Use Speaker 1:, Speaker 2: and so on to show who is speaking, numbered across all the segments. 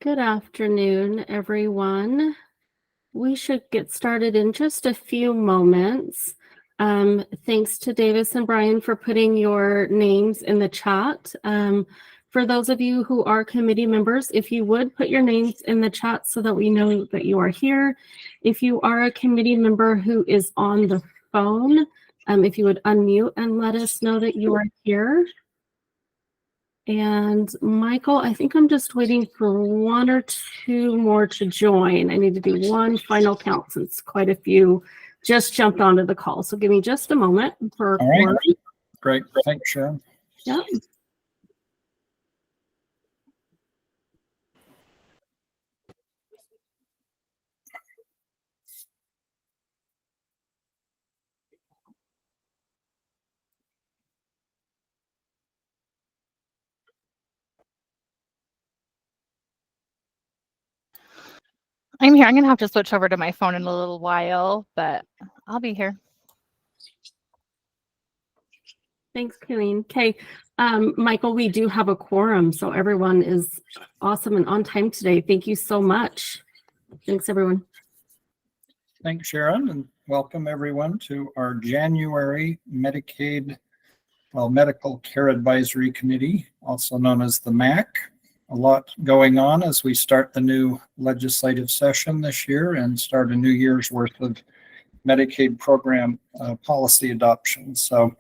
Speaker 1: Good afternoon, everyone. We should get started in just a few moments. Thanks to Davis and Brian for putting your names in the chat. For those of you who are committee members, if you would put your names in the chat so that we know that you are here. If you are a committee member who is on the phone, if you would unmute and let us know that you are here. And Michael, I think I'm just waiting for one or two more to join. I need to do one final count since quite a few just jumped onto the call. So give me just a moment for.
Speaker 2: All right. Great. Thanks, Sharon.
Speaker 1: Yep.
Speaker 3: I'm here. I'm going to have to switch over to my phone in a little while, but I'll be here.
Speaker 1: Thanks, Colleen. Okay, Michael, we do have a quorum, so everyone is awesome and on time today. Thank you so much. Thanks, everyone.
Speaker 2: Thanks, Sharon, and welcome everyone to our January Medicaid, Medical Care Advisory Committee, also known as the MAC. A lot going on as we start the new legislative session this year and start a new year's worth of Medicaid program policy adoption. So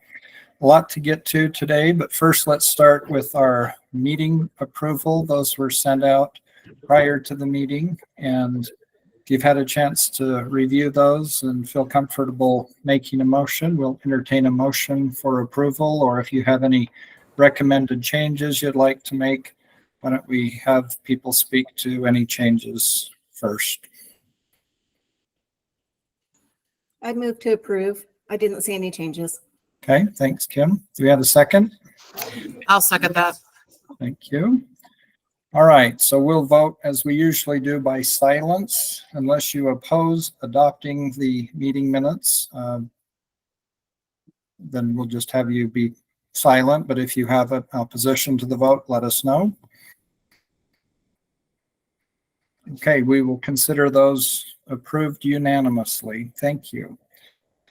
Speaker 2: a lot to get to today, but first let's start with our meeting approval. Those were sent out prior to the meeting, and if you've had a chance to review those and feel comfortable making a motion, we'll entertain a motion for approval, or if you have any recommended changes you'd like to make, why don't we have people speak to any changes first?
Speaker 4: I'd move to approve. I didn't see any changes.
Speaker 2: Okay, thanks, Kim. Do we have a second?
Speaker 5: I'll second that.
Speaker 2: Thank you. All right, so we'll vote as we usually do by silence, unless you oppose adopting the meeting minutes. Then we'll just have you be silent, but if you have an opposition to the vote, let us know. Okay, we will consider those approved unanimously. Thank you.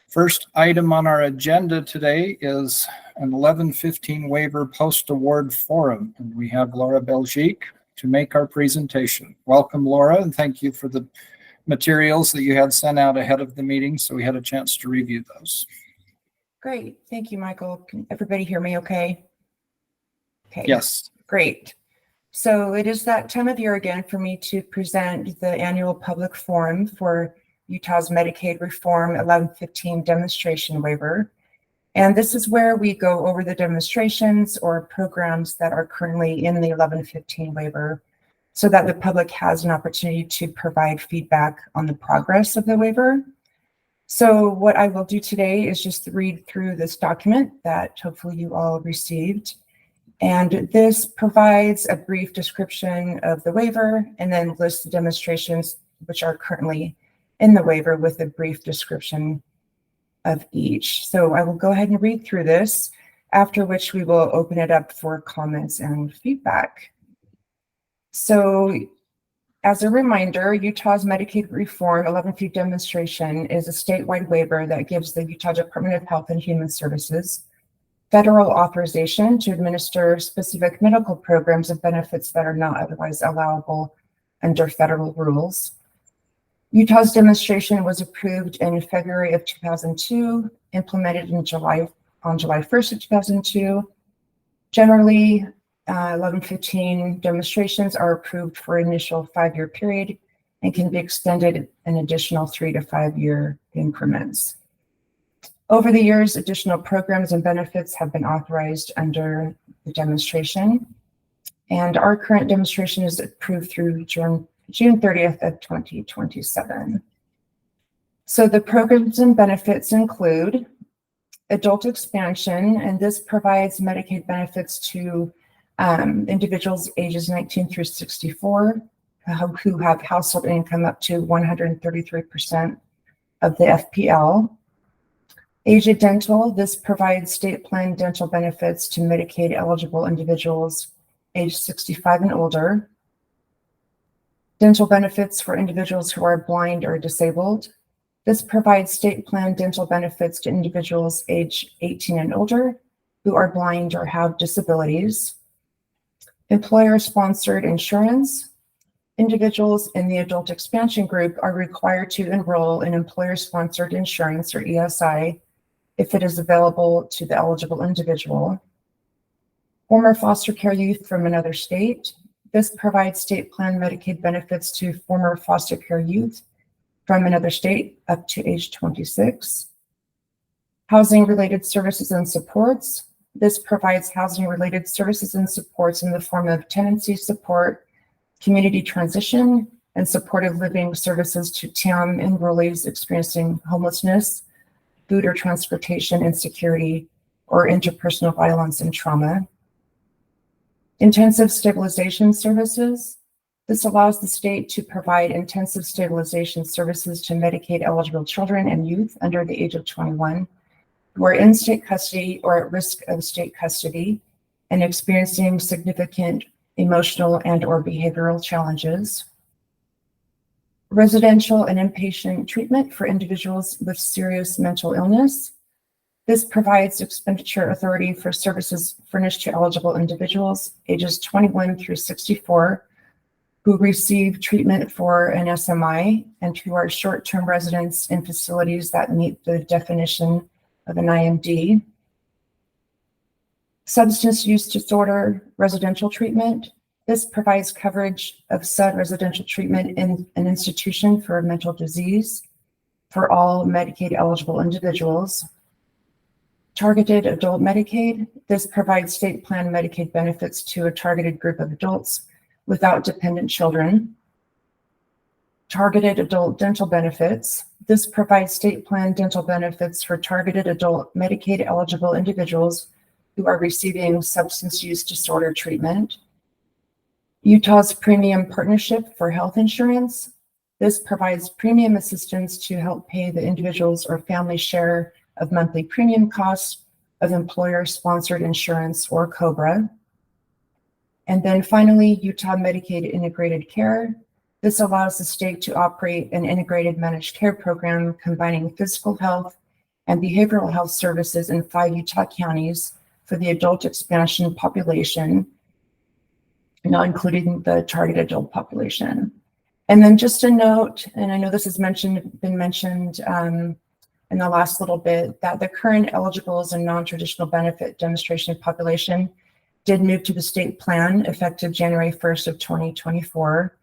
Speaker 2: First item on our agenda today is an 1115 waiver post-award forum, and we have Laura Belgique to make our presentation. Welcome, Laura, and thank you for the materials that you had sent out ahead of the meeting, so we had a chance to review those.
Speaker 5: Great. Thank you, Michael. Can everybody hear me okay? Okay.
Speaker 2: Yes.
Speaker 5: Great. So it is that time of year again for me to present the annual public forum for Utah's Medicaid Reform 1115 demonstration waiver. And this is where we go over the demonstrations or programs that are currently in the 1115 waiver so that the public has an opportunity to provide feedback on the progress of the waiver. So what I will do today is just read through this document that hopefully you all received. And this provides a brief description of the waiver and then lists the demonstrations which are currently in the waiver with a brief description of each. So I will go ahead and read through this, after which we will open it up for comments and feedback. So as a reminder, Utah's Medicaid Reform 1115 demonstration is a statewide waiver that gives the Utah Department of Health and Human Services federal authorization to administer specific medical programs and benefits that are not otherwise allowable under federal rules. Utah's demonstration was approved in February of 2002, implemented on July 1st of 2002. Generally, 1115 demonstrations are approved for an initial 5-year period and can be extended an additional 3 to 5 year increments. Over the years, additional programs and benefits have been authorized under the demonstration, and our current demonstration is approved through June 30th of 2027. So the programs and benefits include adult expansion, and this provides Medicaid benefits to individuals ages 19 through 64 who have household income up to 133% of the FPL. Age Dental, this provides state plan dental benefits to Medicaid eligible individuals age 65 and older. Dental benefits for individuals who are blind or disabled. This provides state plan dental benefits to individuals age 18 and older who are blind or have disabilities. Employer-sponsored insurance. Individuals in the adult expansion group are required to enroll in employer-sponsored insurance, or ESI, if it is available to the eligible individual. Former foster care youth from another state. This provides state plan Medicaid benefits to former foster care youth from another state up to age 26. Housing-related services and supports. This provides housing-related services and supports in the form of tenancy support, community transition, and supportive living services to TAM enrollees experiencing homelessness, food or transportation insecurity, or interpersonal violence and trauma. Intensive stabilization services. This allows the state to provide intensive stabilization services to Medicaid eligible children and youth under the age of 21 who are in state custody or at risk of state custody and experiencing significant emotional and/or behavioral challenges. Residential and inpatient treatment for individuals with serious mental illness. This provides expenditure authority for services furnished to eligible individuals ages 21 through 64 who receive treatment for an SMI and who are short-term residents in facilities that meet the definition of an IMD. Substance use disorder residential treatment. This provides coverage of said residential treatment in an institution for mental disease for all Medicaid eligible individuals. Targeted adult Medicaid. This provides state plan Medicaid benefits to a targeted group of adults without dependent children. Targeted adult dental benefits. This provides state plan dental benefits for targeted adult Medicaid eligible individuals who are receiving substance use disorder treatment. Utah's Premium Partnership for Health Insurance. This provides premium assistance to help pay the individual's or family share of monthly premium costs of employer-sponsored insurance, or COBRA. And then finally, Utah Medicaid Integrated Care. This allows the state to operate an integrated managed care program combining physical health and behavioral health services in 5 Utah counties for the adult expansion population, not including the target adult population. And then just a note, and I know this has been mentioned in the last little bit, that the current eligibles and non-traditional benefit demonstration population did move to the state plan effective January 1st of 2024.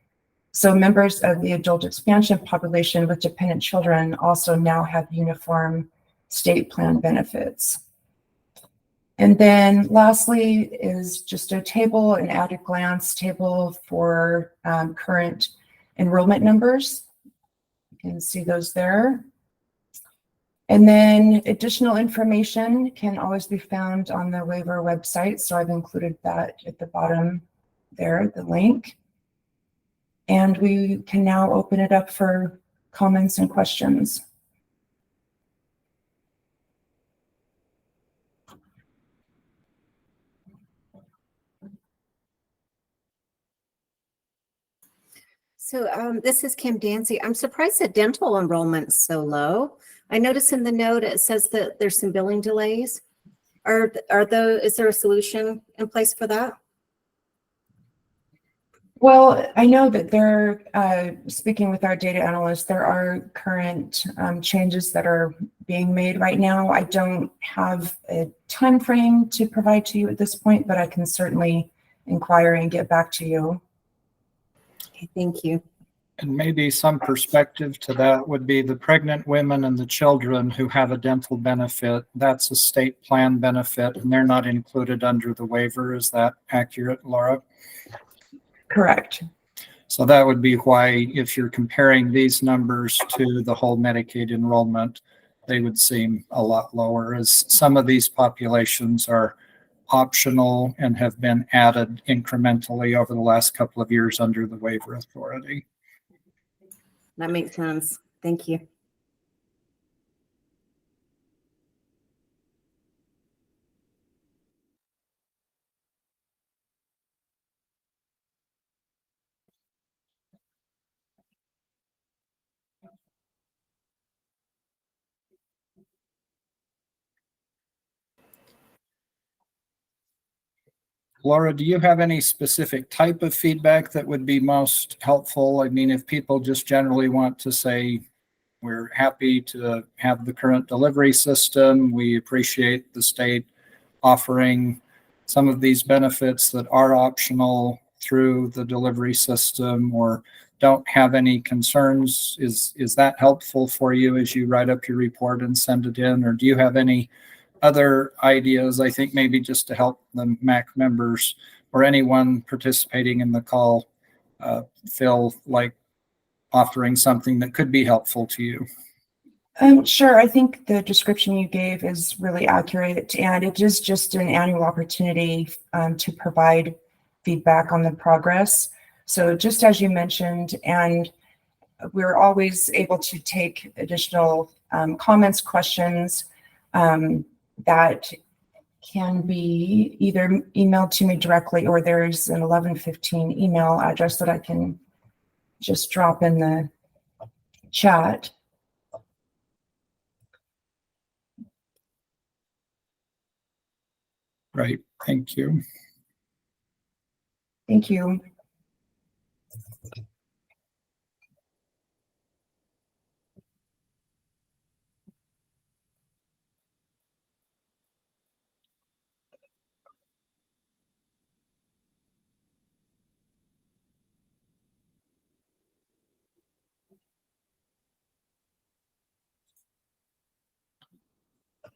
Speaker 5: So members of the adult expansion population with dependent children also now have uniform state plan benefits. And then lastly is just a table, an at-a-glance table for current enrollment numbers. You can see those there. And then additional information can always be found on the waiver website. So I've included that at the bottom there, the link. And we can now open it up for comments and questions.
Speaker 4: So this is Kim Dancy. I'm surprised the dental enrollment's so low. I noticed in the note it says that there's some billing delays. Is there a solution in place for that?
Speaker 5: Well, I know that there, speaking with our data analysts, there are current changes that are being made right now. I don't have a time frame to provide to you at this point, but I can certainly inquire and get back to you.
Speaker 4: Okay, thank you.
Speaker 2: And maybe some perspective to that would be the pregnant women and the children who have a dental benefit. That's a state plan benefit, and they're not included under the waiver. Is that accurate, Laura?
Speaker 5: Correct.
Speaker 2: So that would be why, if you're comparing these numbers to the whole Medicaid enrollment, they would seem a lot lower, as some of these populations are optional and have been added incrementally over the last couple of years under the waiver authority.
Speaker 4: That makes sense. Thank you.
Speaker 2: Laura, do you have any specific type of feedback that would be most helpful? I mean, if people just generally want to say, we're happy to have the current delivery system, we appreciate the state offering some of these benefits that are optional through the delivery system, or don't have any concerns, is that helpful for you as you write up your report and send it in? Or do you have any other ideas, I think maybe just to help the MAC members or anyone participating in the call feel like offering something that could be helpful to you?
Speaker 5: Sure. I think the description you gave is really accurate, and it is just an annual opportunity to provide feedback on the progress. So just as you mentioned, and we're always able to take additional comments, questions that can be either emailed to me directly, or there's an 1115 email address that I can just drop in the chat.
Speaker 2: Right. Thank you.
Speaker 5: Thank you.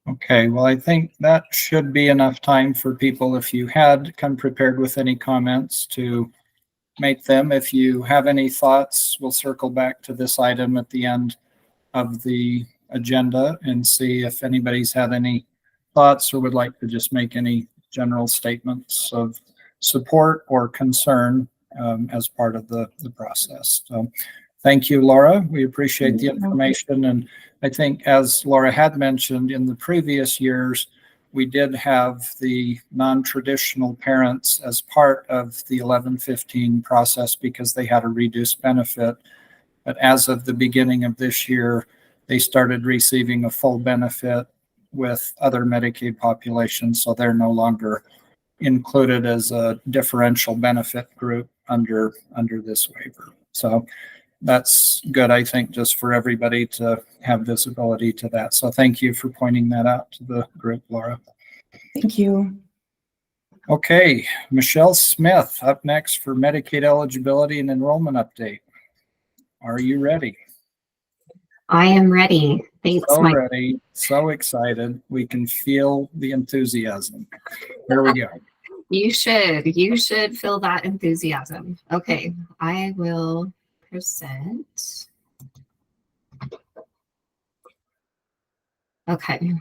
Speaker 2: Okay, well, I think that should be enough time for people, if you had come prepared with any comments, to make them. If you have any thoughts, we'll circle back to this item at the end of the agenda and see if anybody's had any thoughts or would like to just make any general statements of support or concern as part of the process. So thank you, Laura. We appreciate the information. And I think, as Laura had mentioned, in the previous years, we did have the non-traditional parents as part of the 1115 process because they had a reduced benefit. But as of the beginning of this year, they started receiving a full benefit with other Medicaid populations, so they're no longer included as a differential benefit group under this waiver. So that's good, I think, just for everybody to have visibility to that. So thank you for pointing that out to the group, Laura.
Speaker 5: Thank you.
Speaker 2: Okay, Michelle Smith up next for Medicaid eligibility and enrollment update. Are you ready?
Speaker 6: I am ready. Thanks,
Speaker 2: So
Speaker 6: Mike.
Speaker 2: ready, so excited. We can feel the enthusiasm. Here we go.
Speaker 6: You should feel that enthusiasm. Okay, I will present. Okay,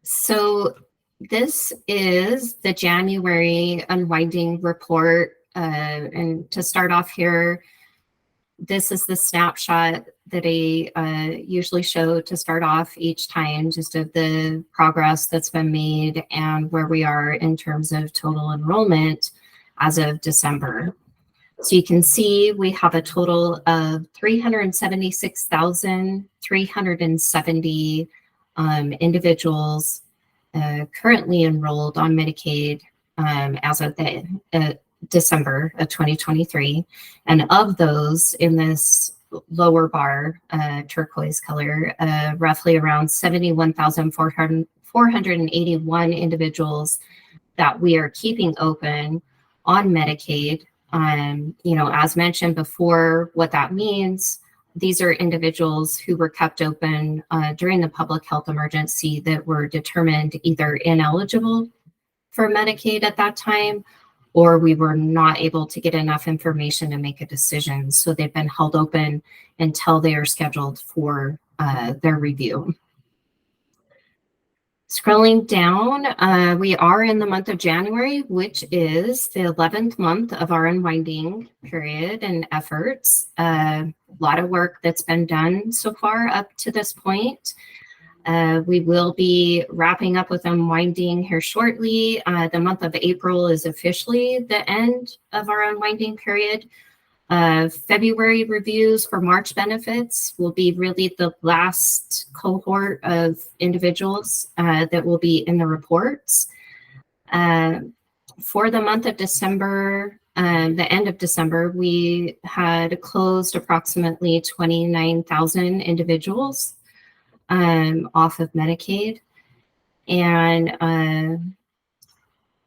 Speaker 6: so this is the January unwinding report. And to start off here, this is the snapshot that I usually show to start off each time, just of the progress that's been made and where we are in terms of total enrollment as of December. So you can see we have a total of 376,370 individuals currently enrolled on Medicaid as of the December of 2023. And of those, in this lower bar, turquoise color, roughly around 71,481 individuals that we are keeping open on Medicaid. As mentioned before, what that means, these are individuals who were kept open during the public health emergency that were determined either ineligible for Medicaid at that time, or we were not able to get enough information to make a decision. So they've been held open until they are scheduled for their review. Scrolling down, we are in the month of January, which is the 11th month of our unwinding period and efforts. A lot of work that's been done so far up to this point. We will be wrapping up with unwinding here shortly. The month of April is officially the end of our unwinding period. February reviews for March benefits will be really the last cohort of individuals that will be in the reports. For the month of December, the end of December, we had closed approximately 29,000 individuals off of Medicaid. And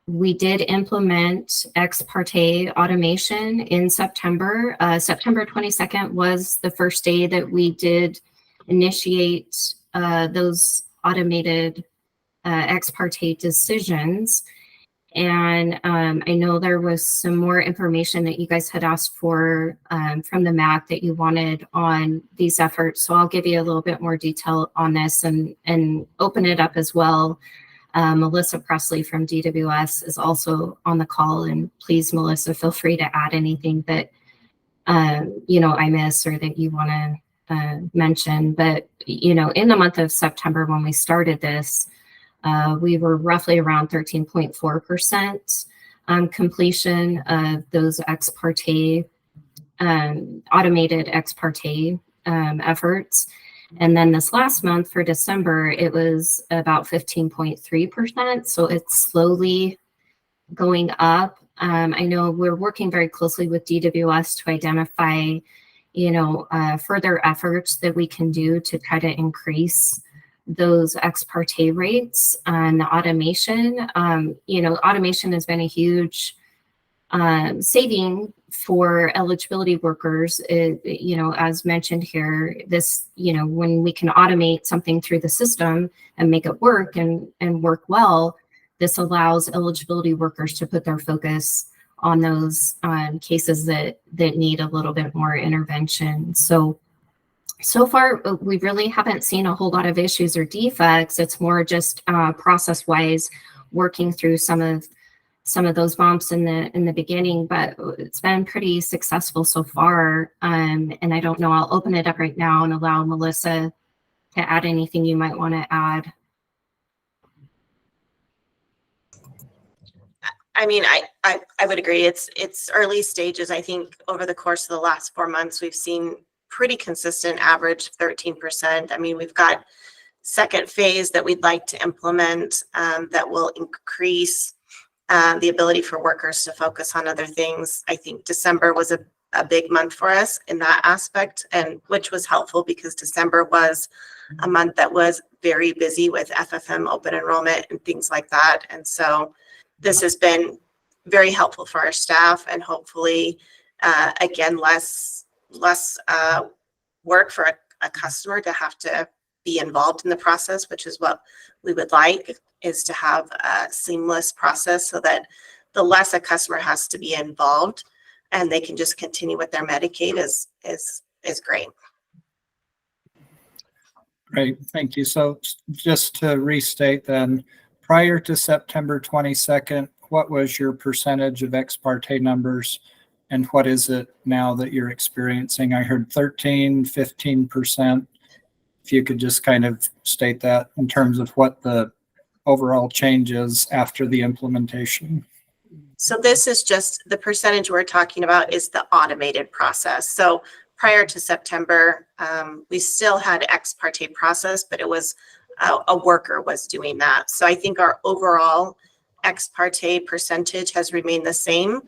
Speaker 6: we did implement ex parte automation in September. September 22nd was the first day that we did initiate those automated ex parte decisions. And I know there was some more information that you guys had asked for from the MAC that you wanted on these efforts. So I'll give you a little bit more detail on this and open it up as well. Melissa Presley from DWS is also on the call, and please, Melissa, feel free to add anything that I miss or that you want to mention. But in the month of September when we started this, we were roughly around 13.4% completion of those ex parte automated ex parte efforts. And then this last month for December, it was about 15.3%. So it's slowly going up. I know we're working very closely with DWS to identify, further efforts that we can do to try to increase those ex parte rates and the automation. Automation has been a huge saving for eligibility workers. As mentioned here, when we can automate something through the system and make it work and work well, this allows eligibility workers to put their focus on those cases that need a little bit more intervention. So far, we really haven't seen a whole lot of issues or defects. It's more just process-wise working through some of those bumps in the beginning, but it's been pretty successful so far. And I don't know, I'll open it up right now and allow Melissa to add anything you might want to add.
Speaker 7: I mean, I would agree. It's early stages. I think over the course of the last 4 months, we've seen pretty consistent average 13%. I mean, we've got second phase that we'd like to implement that will increase the ability for workers to focus on other things. I think December was a big month for us in that aspect, and which was helpful because December was a month that was very busy with FFM open enrollment and things like that. And so this has been very helpful for our staff, and hopefully, again, less work for a customer to have to be involved in the process, which is what we would like, is to have a seamless process so that the less a customer has to be involved and they can just continue with their Medicaid is great.
Speaker 2: Great, thank you. So just to restate then, prior to September 22nd, what was your percentage of ex parte numbers, and what is it now that you're experiencing? I heard 13, 15%. If you could just kind of state that in terms of what the overall change is after the implementation.
Speaker 7: So this is just the percentage we're talking about is the automated process. So prior to September, we still had ex parte process, but it was a worker was doing that. So I think our overall ex parte percentage has remained the same.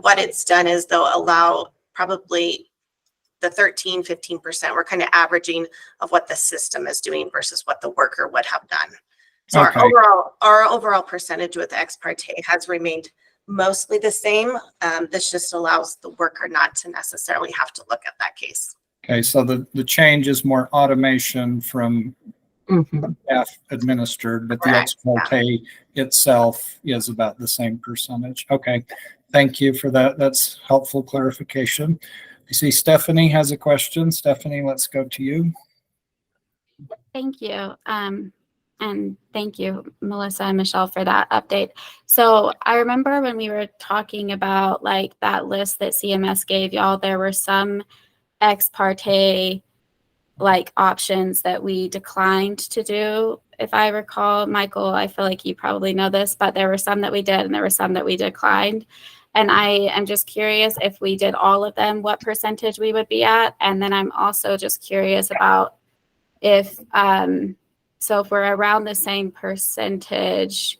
Speaker 7: What it's done is they'll allow probably the 15%, we're kind of averaging of what the system is doing versus what the worker would have done. So
Speaker 2: Okay.
Speaker 7: our overall percentage with ex parte has remained mostly the same. This just allows the worker not to necessarily have to look at that case.
Speaker 2: Okay, so the change is more automation from staff administered, but the ex parte itself is about the same percentage. Okay, thank you for that. That's helpful clarification. I see Stephanie has a question. Stephanie, let's go to you.
Speaker 8: Thank you. And thank you, Melissa and Michelle, for that update. So I remember when we were talking about like that list that CMS gave y'all, there were some ex parte like options that we declined to do. If I recall, Michael, I feel like you probably know this, but there were some that we did and there were some that we declined. And I am just curious if we did all of them, what percentage we would be at. And then I'm also just curious about if, so if we're around the same percentage,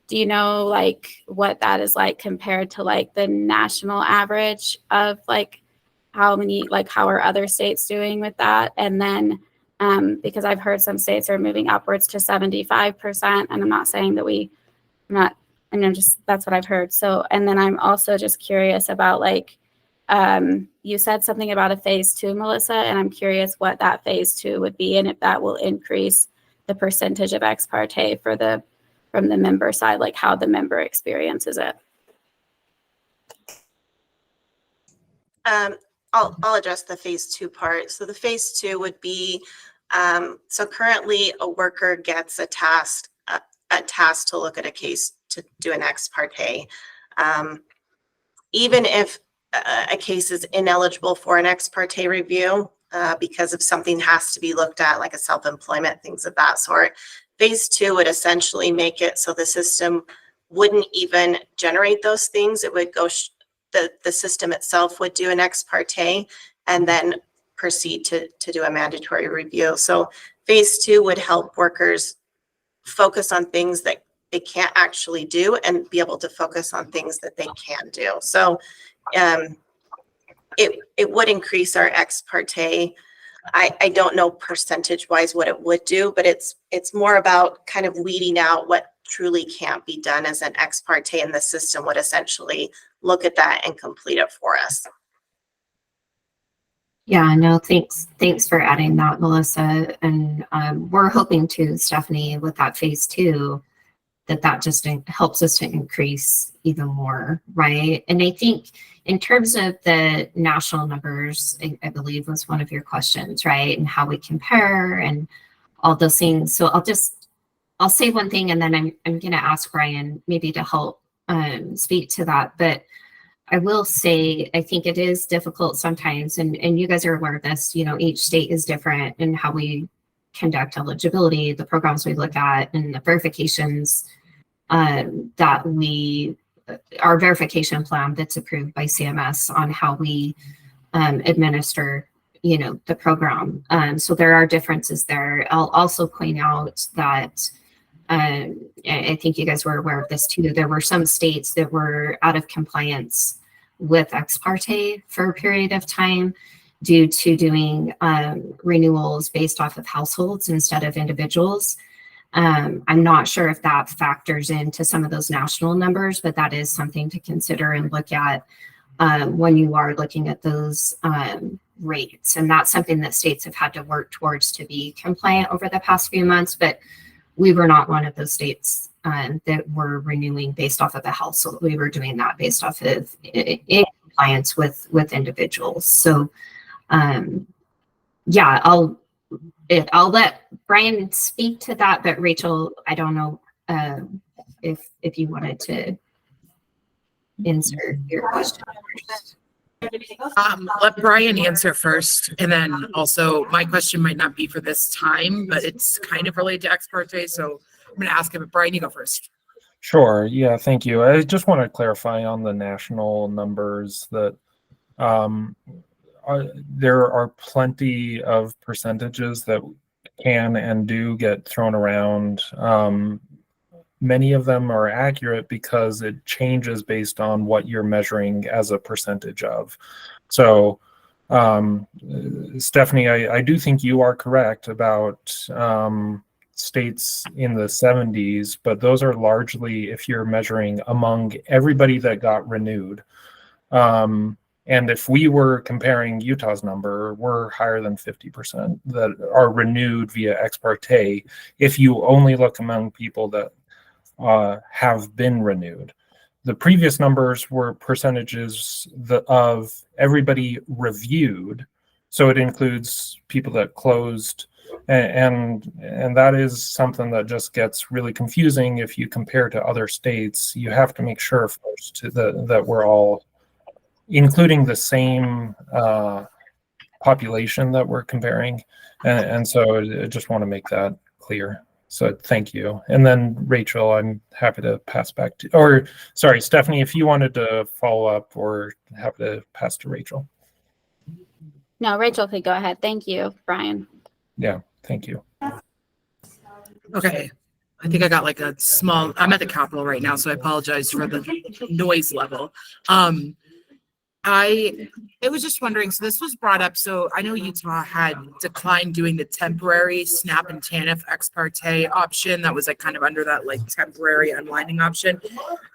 Speaker 8: do you know like what that is like compared to like the national average of like how are other states doing with that? And then because I've heard some states are moving upwards to 75%, and I'm not saying that that's what I've heard. So, and then I'm also just curious about like, you said something about a phase 2, Melissa, and I'm curious what that phase 2 would be and if that will increase the percentage of ex parte from the member side, like how the member experiences it.
Speaker 7: I'll address the phase 2 part. So the phase 2 would be, so currently a worker gets a task to look at a case to do an ex parte. Even if a case is ineligible for an ex parte review because of something has to be looked at, like a self-employment, things of that sort, phase 2 would essentially make it so the system wouldn't even generate those things. It would go, the system itself would do an ex parte and then proceed to do a mandatory review. So phase 2 would help workers focus on things that they can't actually do and be able to focus on things that they can do. So it would increase our ex parte. I don't know percentage wise what it would do, but it's more about kind of weeding out what truly can't be done as an ex parte, and the system would essentially look at that and complete it for us.
Speaker 6: Yeah, no, thanks for adding that, Melissa. And we're hoping to, Stephanie, with that phase 2, that just helps us to increase even more, right? And I think in terms of the national numbers, I believe was one of your questions, right? And how we compare and all those things. So I'll say one thing, and then I'm going to ask Brian maybe to help speak to that. But I will say, I think it is difficult sometimes, and you guys are aware of this, each state is different in how we conduct eligibility, the programs we look at, and the verifications our verification plan that's approved by CMS on how we administer, the program. So there are differences there. I'll also point out that I think you guys were aware of this too. There were some states that were out of compliance with ex parte for a period of time due to doing renewals based off of households instead of individuals. I'm not sure if that factors into some of those national numbers, but that is something to consider and look at when you are looking at those rates. And that's something that states have had to work towards to be compliant over the past few months, but we were not one of those states that were renewing based off of a household. We were doing that based off of in compliance with individuals. So yeah, I'll let Brian speak to that, but Rachel, I don't know if you wanted to insert your question first.
Speaker 9: Let Brian answer first, and then also my question might not be for this time, but it's kind of related to ex parte, so I'm going to ask him. Brian, you go first.
Speaker 10: Sure. Yeah, thank you. I just want to clarify on the national numbers that there are plenty of percentages that can and do get thrown around. Many of them are accurate because it changes based on what you're measuring as a percentage of. So, Stephanie, I do think you are correct about states in the 70s, but those are largely if you're measuring among everybody that got renewed. And if we were comparing Utah's number, we're higher than 50% that are renewed via ex parte if you only look among people that have been renewed. The previous numbers were percentages of everybody reviewed, so it includes people that closed, and that is something that just gets really confusing if you compare to other states. You have to make sure first that we're all including the same population that we're comparing, and so I just want to make that clear. So thank you. And then Rachel, I'm happy to pass back to, or sorry, Stephanie, if you wanted to follow up, or happy to pass to Rachel.
Speaker 8: No, Rachel could go ahead. Thank you, Brian.
Speaker 10: Yeah, thank you.
Speaker 9: Okay. I think I got like a small, I'm at the Capitol right now, so I apologize for the noise level. I was just wondering, so this was brought up, so I know Utah had declined doing the temporary SNAP and TANF ex parte option that was like kind of under that like temporary unwinding option.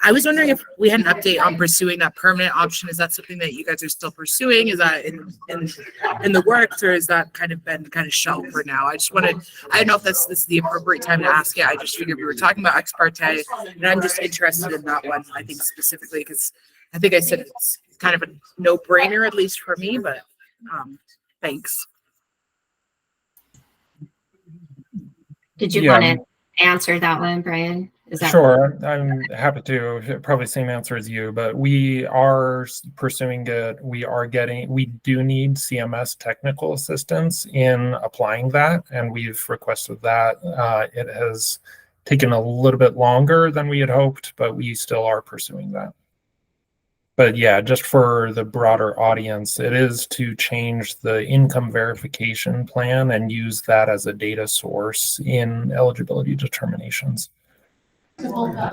Speaker 9: I was wondering if we had an update on pursuing that permanent option. Is that something that you guys are still pursuing? Is that in the works, or is that kind of been kind of shelved for now? I don't know if this is the appropriate time to ask it. I just figured we were talking about ex parte, and I'm just interested in that one, I think specifically, because I think I said it's kind of a no-brainer, at least for me, but thanks.
Speaker 6: Did you
Speaker 10: Yeah.
Speaker 6: want to answer that one, Brian? Is that
Speaker 10: Sure, I'm happy to. Probably same answer as you, but we are pursuing it. We do need CMS technical assistance in applying that, and we've requested that. It has taken a little bit longer than we had hoped, but we still are pursuing that. But yeah, just for the broader audience, it is to change the income verification plan and use that as a data source in eligibility determinations.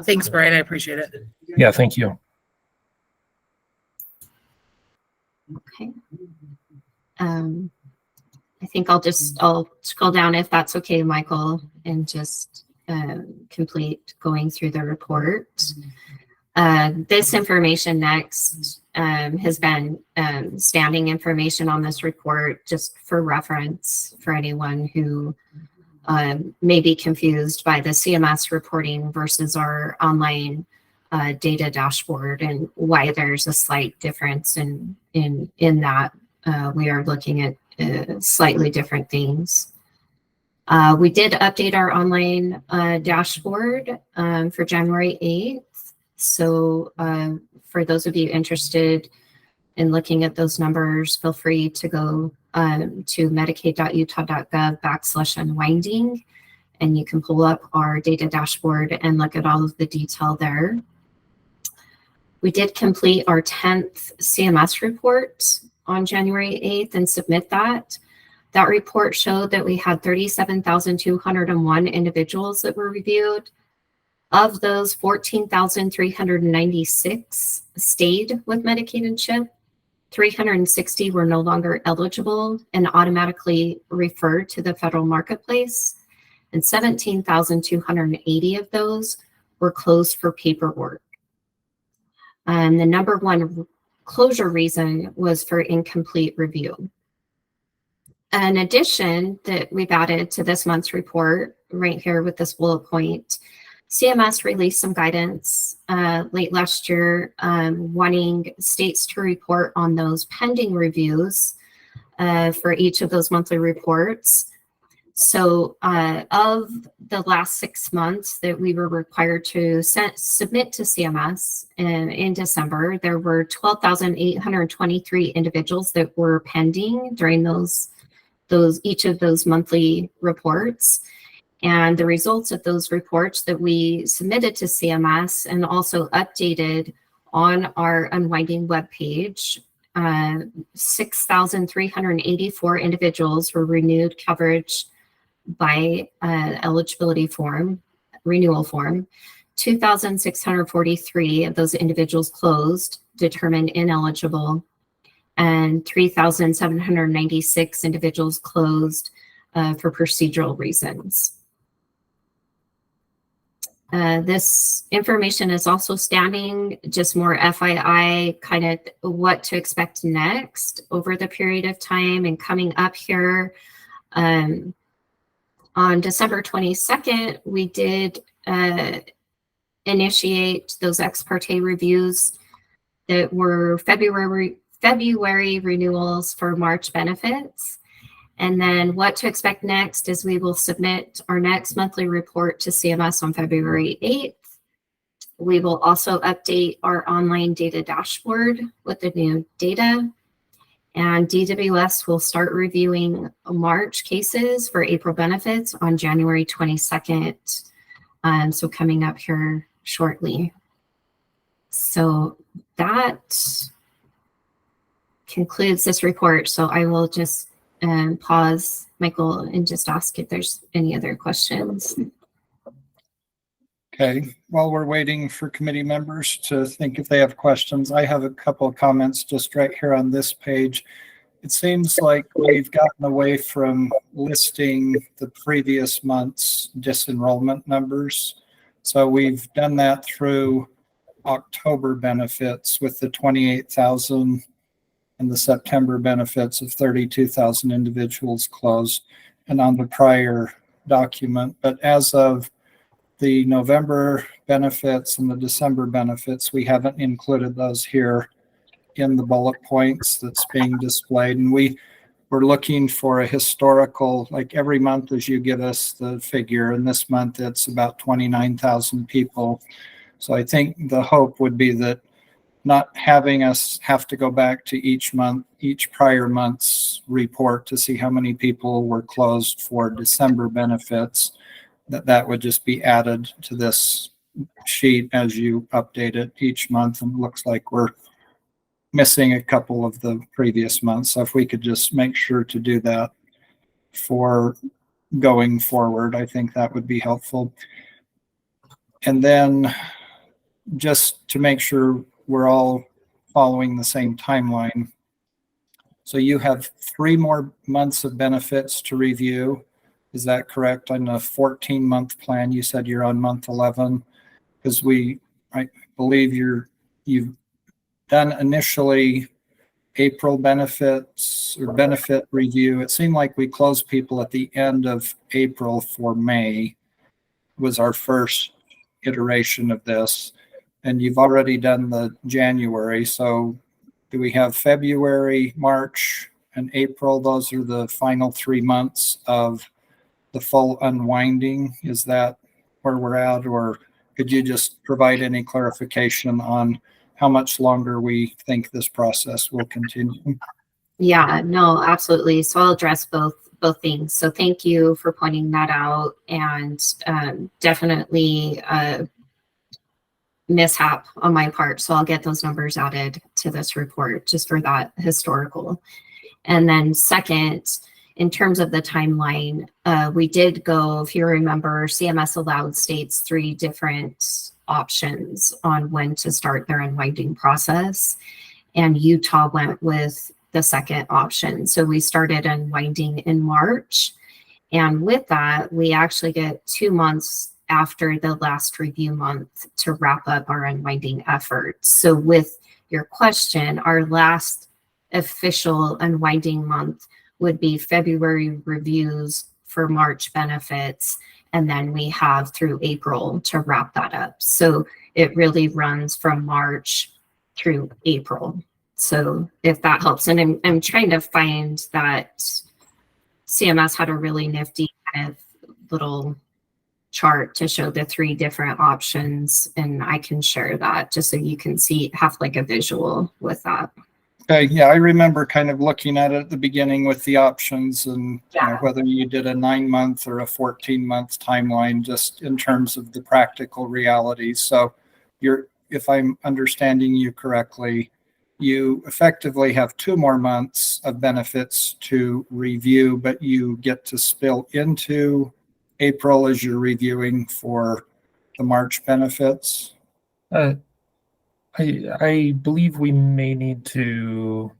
Speaker 9: Thanks, Brian. I appreciate it.
Speaker 10: Yeah, thank you.
Speaker 6: okay? I think I'll scroll down if that's okay, Michael, and just complete going through the report. This information next has been standing information on this report, just for reference for anyone who may be confused by the CMS reporting versus our online data dashboard, and why there's a slight difference in that. We are looking at slightly different things. We did update our online dashboard for January 8th. So for those of you interested in looking at those numbers, feel free to go to medicaid.utah.gov/unwinding, and you can pull up our data dashboard and look at all of the detail there. We did complete our 10th CMS report on January 8th and submit that. That report showed that we had 37,201 individuals that were reviewed. Of those, 14,396 stayed with Medicaid and CHIP. 360 were no longer eligible and automatically referred to the federal marketplace. And 17,280 of those were closed for paperwork. And the number one closure reason was for incomplete review. An addition that we've added to this month's report right here with this bullet point, CMS released some guidance late last year wanting states to report on those pending reviews for each of those monthly reports. So of the last 6 months that we were required to submit to CMS in December, there were 12,823 individuals that were pending during each of those monthly reports. And the results of those reports that we submitted to CMS and also updated on our Unwinding webpage, 6,384 individuals were renewed coverage by eligibility form, renewal form. 2,643 of those individuals closed, determined ineligible, and 3,796 individuals closed for procedural reasons. This information is also standing, just more FYI, kind of what to expect next over the period of time. And coming up here on December 22nd, we did initiate those ex parte reviews that were February renewals for March benefits. And then what to expect next is we will submit our next monthly report to CMS on February 8th. We will also update our online data dashboard with the new data. And DWS will start reviewing March cases for April benefits on January 22nd. So coming up here shortly. So that concludes this report. So I will just pause, Michael, and just ask if there's any other questions.
Speaker 2: Okay, while we're waiting for committee members to think if they have questions, I have a couple of comments just right here on this page. It seems like we've gotten away from listing the previous month's disenrollment numbers. So we've done that through October benefits with the 28,000 and the September benefits of 32,000 individuals closed and on the prior document. But as of the November benefits and the December benefits, we haven't included those here in the bullet points that's being displayed. And we're looking for a historical, like every month as you give us the figure, and this month it's about 29,000 people. So I think the hope would be that not having us have to go back to each month, each prior month's report to see how many people were closed for December benefits, that would just be added to this sheet as you update it each month. And it looks like we're missing a couple of the previous months. So if we could just make sure to do that for going forward, I think that would be helpful. And then just to make sure we're all following the same timeline. So you have 3 more months of benefits to review. Is that correct? On a 14-month plan, you said you're on month 11, because I believe you've done initially April benefits or benefit review. It seemed like we closed people at the end of April for May was our first iteration of this. And you've already done the January. So do we have February, March, and April? Those are the final 3 months of the full unwinding. Is that where we're at? Or could you just provide any clarification on how much longer we think this process will continue?
Speaker 6: Yeah, no, absolutely. So I'll address both things. So thank you for pointing that out, and definitely mishap on my part. So I'll get those numbers added to this report just for that historical. And then second, in terms of the timeline, we did go, if you remember, CMS allowed states 3 different options on when to start their unwinding process. And Utah went with the second option. So we started unwinding in March. And with that, we actually get 2 months after the last review month to wrap up our unwinding efforts. So with your question, our last official unwinding month would be February reviews for March benefits, and then we have through April to wrap that up. So it really runs from March through April. So if that helps, and I'm trying to find that CMS had a really nifty kind of little chart to show the 3 different options, and I can share that just so you can have like a visual with that.
Speaker 2: Okay, yeah, I remember kind of looking at it at the beginning with the options and whether you did a 9-month or a 14-month timeline, just in terms of the practical realities. So if I'm understanding you correctly, you effectively have 2 more months of benefits to review, but you get to spill into April as you're reviewing for the March benefits.
Speaker 10: I believe we may need to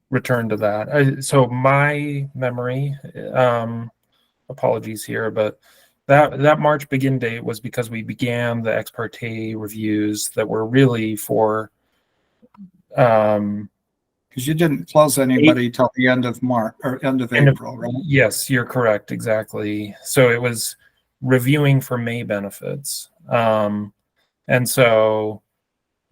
Speaker 10: return to that. So my memory, apologies here, but that March begin date was because we began the ex parte reviews that were really for
Speaker 2: because you didn't close anybody till the end of March or end of April, right?
Speaker 10: Yes, you're correct, exactly. So it was reviewing for May benefits, and so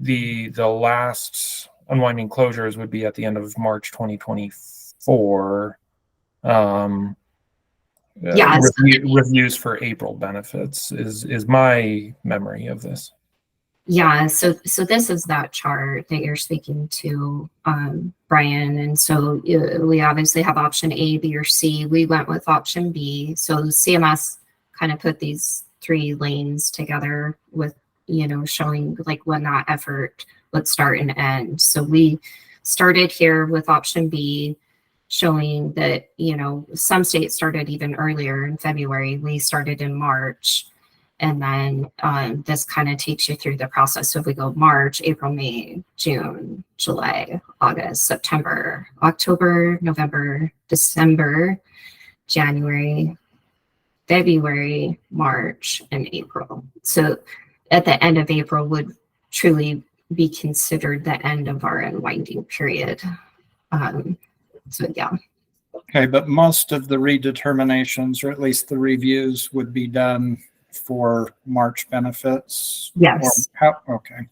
Speaker 10: the last unwinding closures would be at the end of March 2024.
Speaker 6: Yes.
Speaker 10: Reviews for April benefits is my memory of this.
Speaker 6: Yeah, so this is that chart that you're speaking to, Brian. And so we obviously have option A, B, or C. We went with option B. So CMS kind of put these 3 lanes together with, showing like when that effort would start and end. So we started here with option B, showing that, some states started even earlier in February. We started in March. And then this kind of takes you through the process. So if we go March, April, May, June, July, August, September, October, November, December, January, February, March, and April. So at the end of April would truly be considered the end of our unwinding period. So yeah.
Speaker 2: Okay, but most of the redeterminations, or at least the reviews, would be done for March benefits?
Speaker 6: Yes.
Speaker 2: Okay.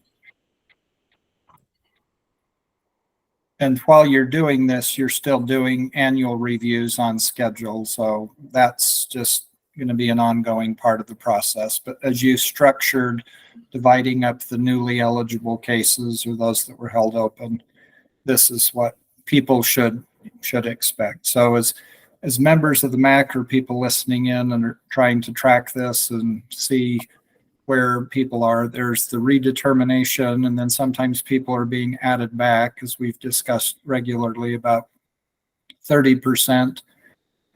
Speaker 2: And while you're doing this, you're still doing annual reviews on schedule. So that's just going to be an ongoing part of the process. But as you structured dividing up the newly eligible cases or those that were held open, this is what people should expect. So as members of the MAC or people listening in and are trying to track this and see where people are, there's the redetermination, and then sometimes people are being added back, as we've discussed regularly. About 30%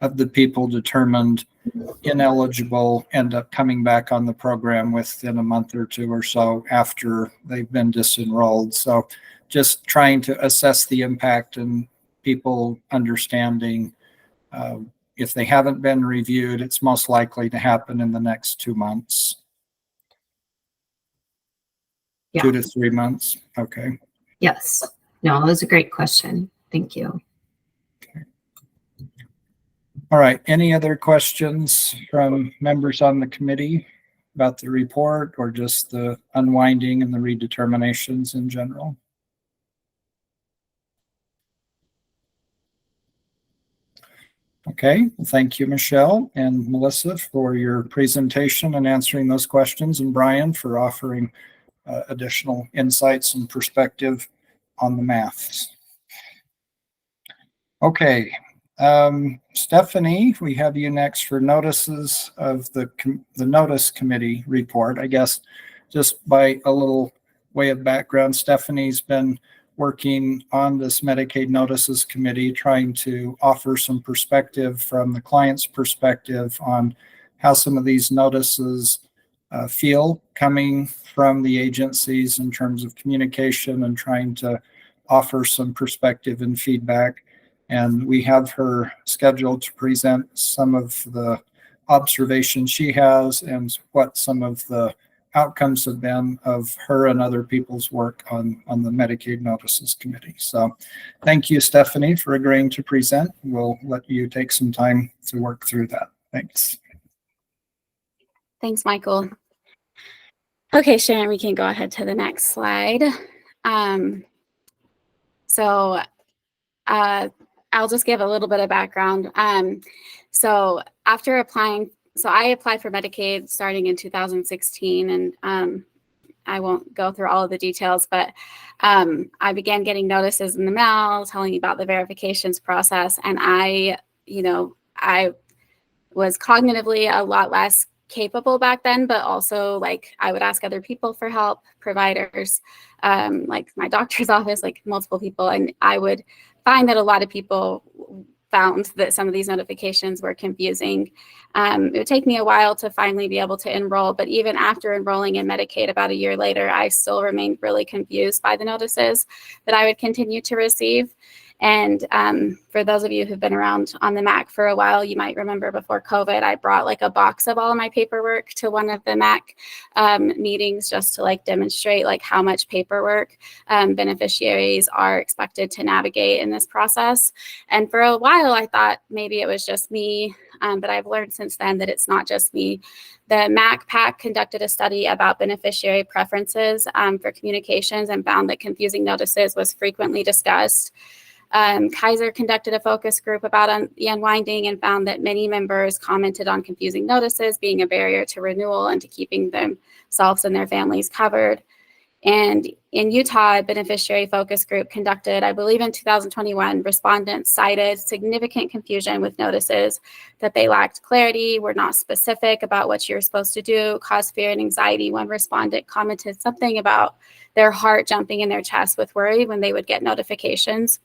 Speaker 2: of the people determined ineligible end up coming back on the program within a month or two or so after they've been disenrolled. So just trying to assess the impact and people understanding if they haven't been reviewed, it's most likely to happen in the next 2 months.
Speaker 6: Yeah.
Speaker 2: 2 to 3 months. Okay.
Speaker 6: Yes. No, that was a great question. Thank you.
Speaker 2: Okay. All right. Any other questions from members on the committee about the report or just the unwinding and the redeterminations in general? Okay, well, thank you, Michelle and Melissa, for your presentation and answering those questions, and Brian for offering additional insights and perspective on the maths. Okay, Stephanie, we have you next for notices of the notice committee report. I guess just by a little way of background, Stephanie's been working on this Medicaid Notices Committee, trying to offer some perspective from the client's perspective on how some of these notices feel coming from the agencies in terms of communication, and trying to offer some perspective and feedback. And we have her scheduled to present some of the observations she has and what some of the outcomes have been of her and other people's work on the Medicaid Notices Committee. So thank you, Stephanie, for agreeing to present. We'll let you take some time to work through that. Thanks.
Speaker 8: Thanks, Michael. Okay, Sharon, we can go ahead to the next slide. I'll just give a little bit of background. So after applying, so I applied for Medicaid starting in 2016, and I won't go through all of the details, but I began getting notices in the mail telling me about the verifications process. And I was cognitively a lot less capable back then, but also like I would ask other people for help, providers, like my doctor's office, like multiple people. And I would find that a lot of people found that some of these notifications were confusing. It would take me a while to finally be able to enroll, but even after enrolling in Medicaid about a year later, I still remained really confused by the notices that I would continue to receive. And for those of you who've been around on the MAC for a while, you might remember before COVID, I brought like a box of all of my paperwork to one of the MAC meetings just to like demonstrate like how much paperwork beneficiaries are expected to navigate in this process. And for a while, I thought maybe it was just me, but I've learned since then that it's not just me. The MAC conducted a study about beneficiary preferences for communications and found that confusing notices was frequently discussed. Kaiser conducted a focus group about the unwinding and found that many members commented on confusing notices being a barrier to renewal and to keeping themselves and their families covered. And in Utah, a beneficiary focus group conducted, I believe in 2021, respondents cited significant confusion with notices, that they lacked clarity, were not specific about what you're supposed to do, caused fear and anxiety. One respondent commented something about their heart jumping in their chest with worry when they would get notifications,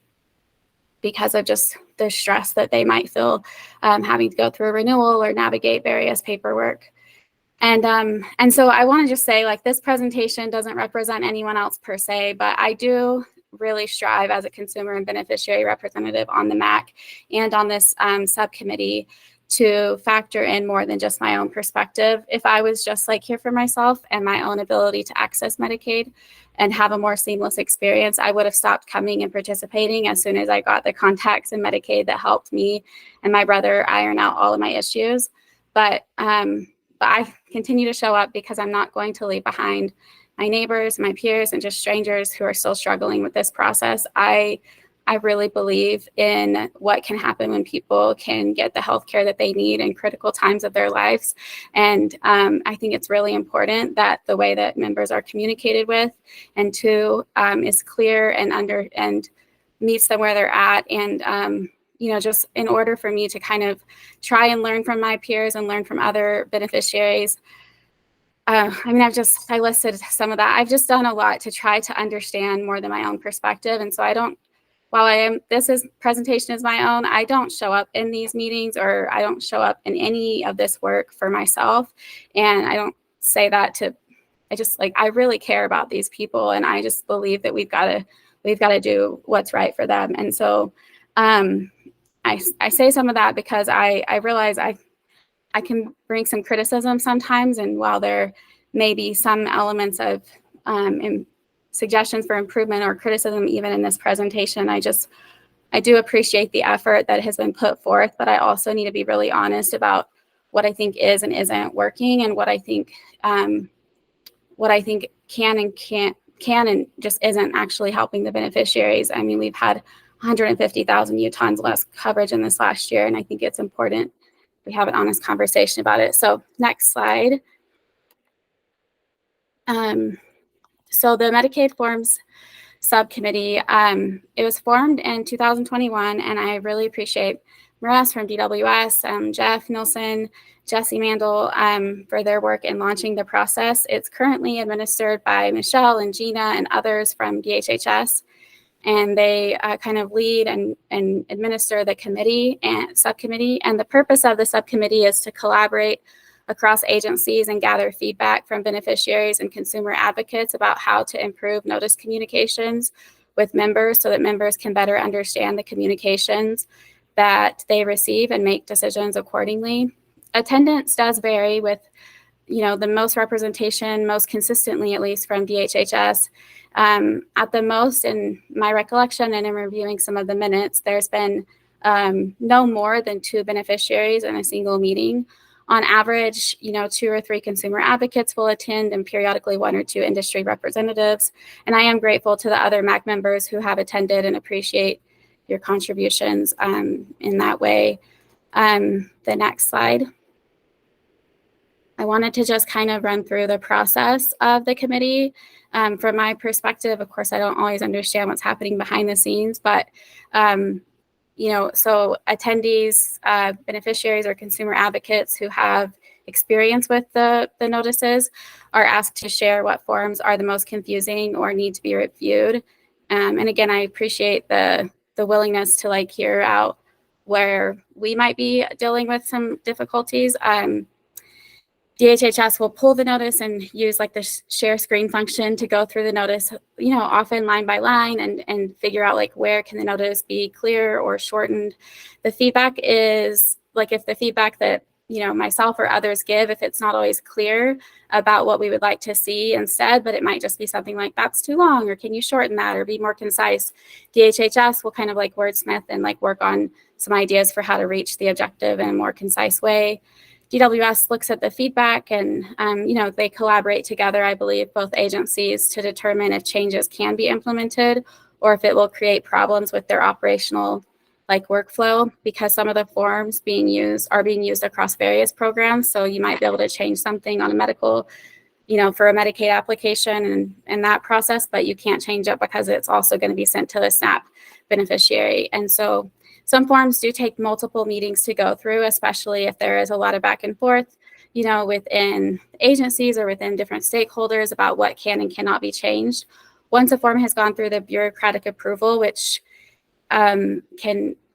Speaker 8: because of just the stress that they might feel having to go through a renewal or navigate various paperwork. And so I want to just say, like, this presentation doesn't represent anyone else per se, but I do really strive as a consumer and beneficiary representative on the MAC and on this subcommittee to factor in more than just my own perspective. If I was just like here for myself and my own ability to access Medicaid and have a more seamless experience, I would have stopped coming and participating as soon as I got the contacts in Medicaid that helped me and my brother iron out all of my issues. But I continue to show up because I'm not going to leave behind my neighbors, my peers, and just strangers who are still struggling with this process. I really believe in what can happen when people can get the health care that they need in critical times of their lives. And I think it's really important that the way that members are communicated with and to is clear and meets them where they're at. And just in order for me to kind of try and learn from my peers and learn from other beneficiaries, I listed some of that. I've just done a lot to try to understand more than my own perspective. And so presentation is my own, I don't show up in these meetings, or I don't show up in any of this work for myself. And I don't say that I really care about these people. And I just believe that we've got to do what's right for them. And so I say some of that because I realize I can bring some criticism sometimes. And while there may be some elements of suggestions for improvement or criticism even in this presentation, I do appreciate the effort that has been put forth, but I also need to be really honest about what I think is and isn't working, and what I think can and just isn't actually helping the beneficiaries. I mean, we've had 150,000 Utahns less coverage in this last year, and I think it's important we have an honest conversation about it. So next slide. So the Medicaid Forms Subcommittee, it was formed in 2021, and I really appreciate Maras from DWS, Jeff Nilsson, Jesse Mandel for their work in launching the process. It's currently administered by Michelle and Gina and others from DHHS, and they kind of lead and administer the committee and subcommittee. And the purpose of the subcommittee is to collaborate across agencies and gather feedback from beneficiaries and consumer advocates about how to improve notice communications with members so that members can better understand the communications that they receive and make decisions accordingly. Attendance does vary with, the most representation, most consistently, at least from DHHS. At the most, in my recollection and in reviewing some of the minutes, there's been no more than 2 beneficiaries in a single meeting. On average, 2 or 3 consumer advocates will attend, and periodically 1 or 2 industry representatives. And I am grateful to the other MAC members who have attended and appreciate your contributions in that way. The next slide. I wanted to just kind of run through the process of the committee. From my perspective, of course, I don't always understand what's happening behind the scenes, but so attendees, beneficiaries, or consumer advocates who have experience with the notices are asked to share what forms are the most confusing or need to be reviewed. And again, I appreciate the willingness to hear out where we might be dealing with some difficulties. DHHS will pull the notice and use the share screen function to go through the notice, often line by line, and figure out where can the notice be clear or shortened. The feedback is if the feedback that myself or others give, if it's not always clear about what we would like to see instead, but it might just be something like that's too long, or can you shorten that or be more concise, DHHS will kind of wordsmith and work on some ideas for how to reach the objective in a more concise way. DWS looks at the feedback and, they collaborate together, I believe, both agencies to determine if changes can be implemented or if it will create problems with their operational workflow, because some of the forms are being used across various programs. So you might be able to change something on a medical, for a Medicaid application and that process, but you can't change it because it's also going to be sent to the SNAP beneficiary. And so some forms do take multiple meetings to go through, especially if there is a lot of back and forth, within agencies or within different stakeholders about what can and cannot be changed. Once a form has gone through the bureaucratic approval, which I'm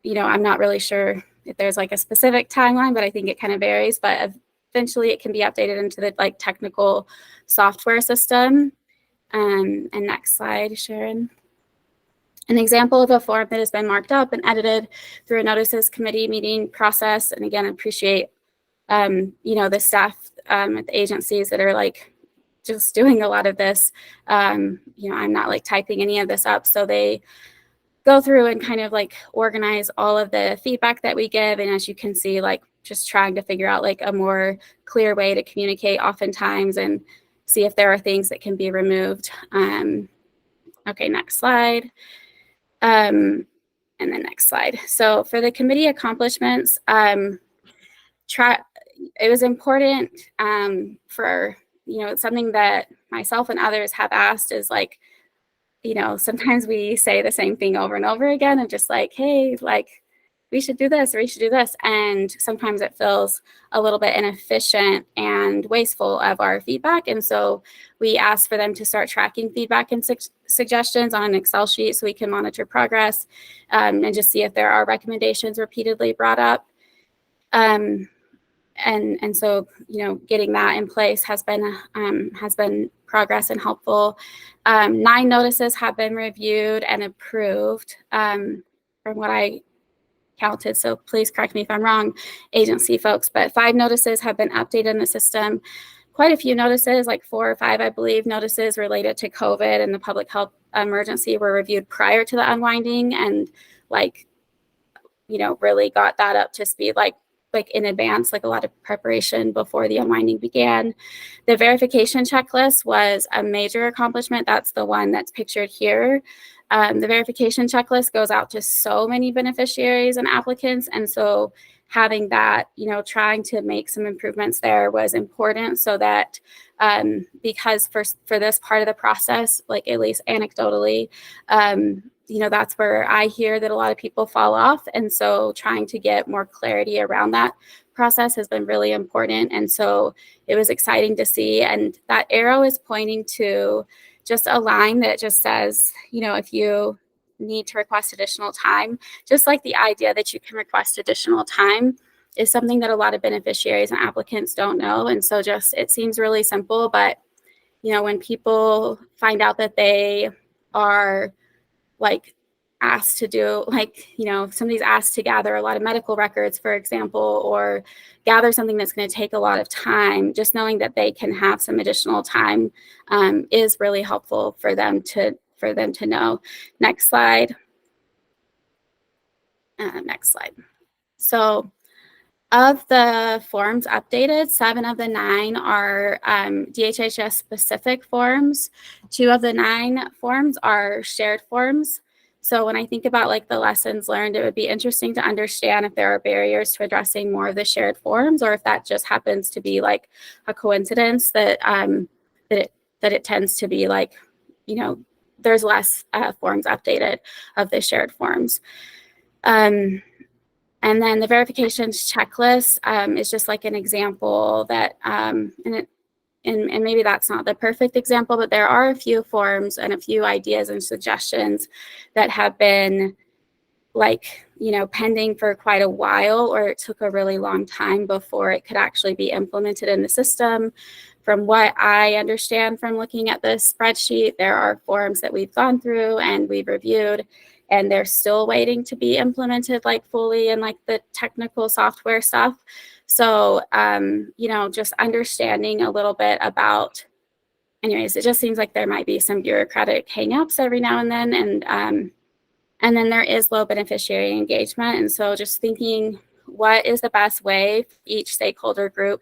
Speaker 8: not really sure if there's a specific timeline, but I think it kind of varies. But eventually it can be updated into the like technical software system. And next slide, Sharon. An example of a form that has been marked up and edited through a notices committee meeting process. And again, I appreciate, the staff at the agencies that are like just doing a lot of this. I'm not like typing any of this up. So they go through and kind of like organize all of the feedback that we give. And as you can see, like just trying to figure out like a more clear way to communicate oftentimes and see if there are things that can be removed. Okay, next slide. And then next slide. So for the committee accomplishments, it was important for, something that myself and others have asked is like, sometimes we say the same thing over and over again and just like, hey, like we should do this or we should do this. And sometimes it feels a little bit inefficient and wasteful of our feedback. And so we asked for them to start tracking feedback and suggestions on an Excel sheet so we can monitor progress and just see if there are recommendations repeatedly brought up. And so, getting that in place has been progress and helpful. 9 notices have been reviewed and approved from what I counted. So please correct me if I'm wrong, agency folks, but 5 notices have been updated in the system. Quite a few notices, like 4 or 5, I believe, notices related to COVID and the public health emergency were reviewed prior to the unwinding and really got that up to speed, like in advance, like a lot of preparation before the unwinding began. The verification checklist was a major accomplishment. That's the one that's pictured here. The verification checklist goes out to so many beneficiaries and applicants. And so having that, trying to make some improvements there was important so that because for this part of the process, like at least anecdotally, that's where I hear that a lot of people fall off. And so trying to get more clarity around that process has been really important. And so it was exciting to see. And that arrow is pointing to just a line that just says, if you need to request additional time, just like the idea that you can request additional time is something that a lot of beneficiaries and applicants don't know. And so it seems really simple, but, when people find out that they are like asked to do, somebody's asked to gather a lot of medical records, for example, or gather something that's going to take a lot of time, just knowing that they can have some additional time is really helpful for them to know. Next slide. Next slide. So of the forms updated, 7 of the 9 are DHHS specific forms. 2 of the 9 forms are shared forms. So when I think about like the lessons learned, it would be interesting to understand if there are barriers to addressing more of the shared forms, or if that just happens to be like a coincidence that it tends to be like, there's less forms updated of the shared forms. And then the verifications checklist is just like an example that, and maybe that's not the perfect example, but there are a few forms and a few ideas and suggestions that have been pending for quite a while, or it took a really long time before it could actually be implemented in the system. From what I understand from looking at this spreadsheet, there are forms that we've gone through and we've reviewed, and they're still waiting to be implemented fully in the technical software stuff. So, just understanding a little bit about, anyways, it just seems like there might be some bureaucratic hangups every now and then. And then there is low beneficiary engagement. And so just thinking, what is the best way for each stakeholder group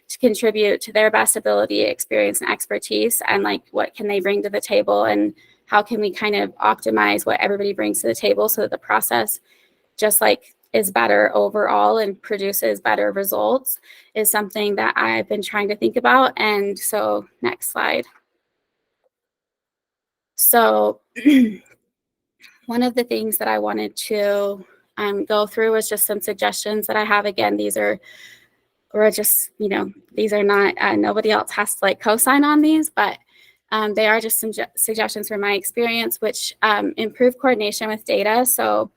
Speaker 8: to contribute to their best ability, experience, and expertise, and what can they bring to the table, and how can we kind of optimize what everybody brings to the table so that the process just is better overall and produces better results, is something that I've been trying to think about. And so next slide. So one of the things that I wanted to go through was just some suggestions that I have. Again, these are not, nobody else has to co-sign on these, but they are just some suggestions from my experience, which improve coordination with data. So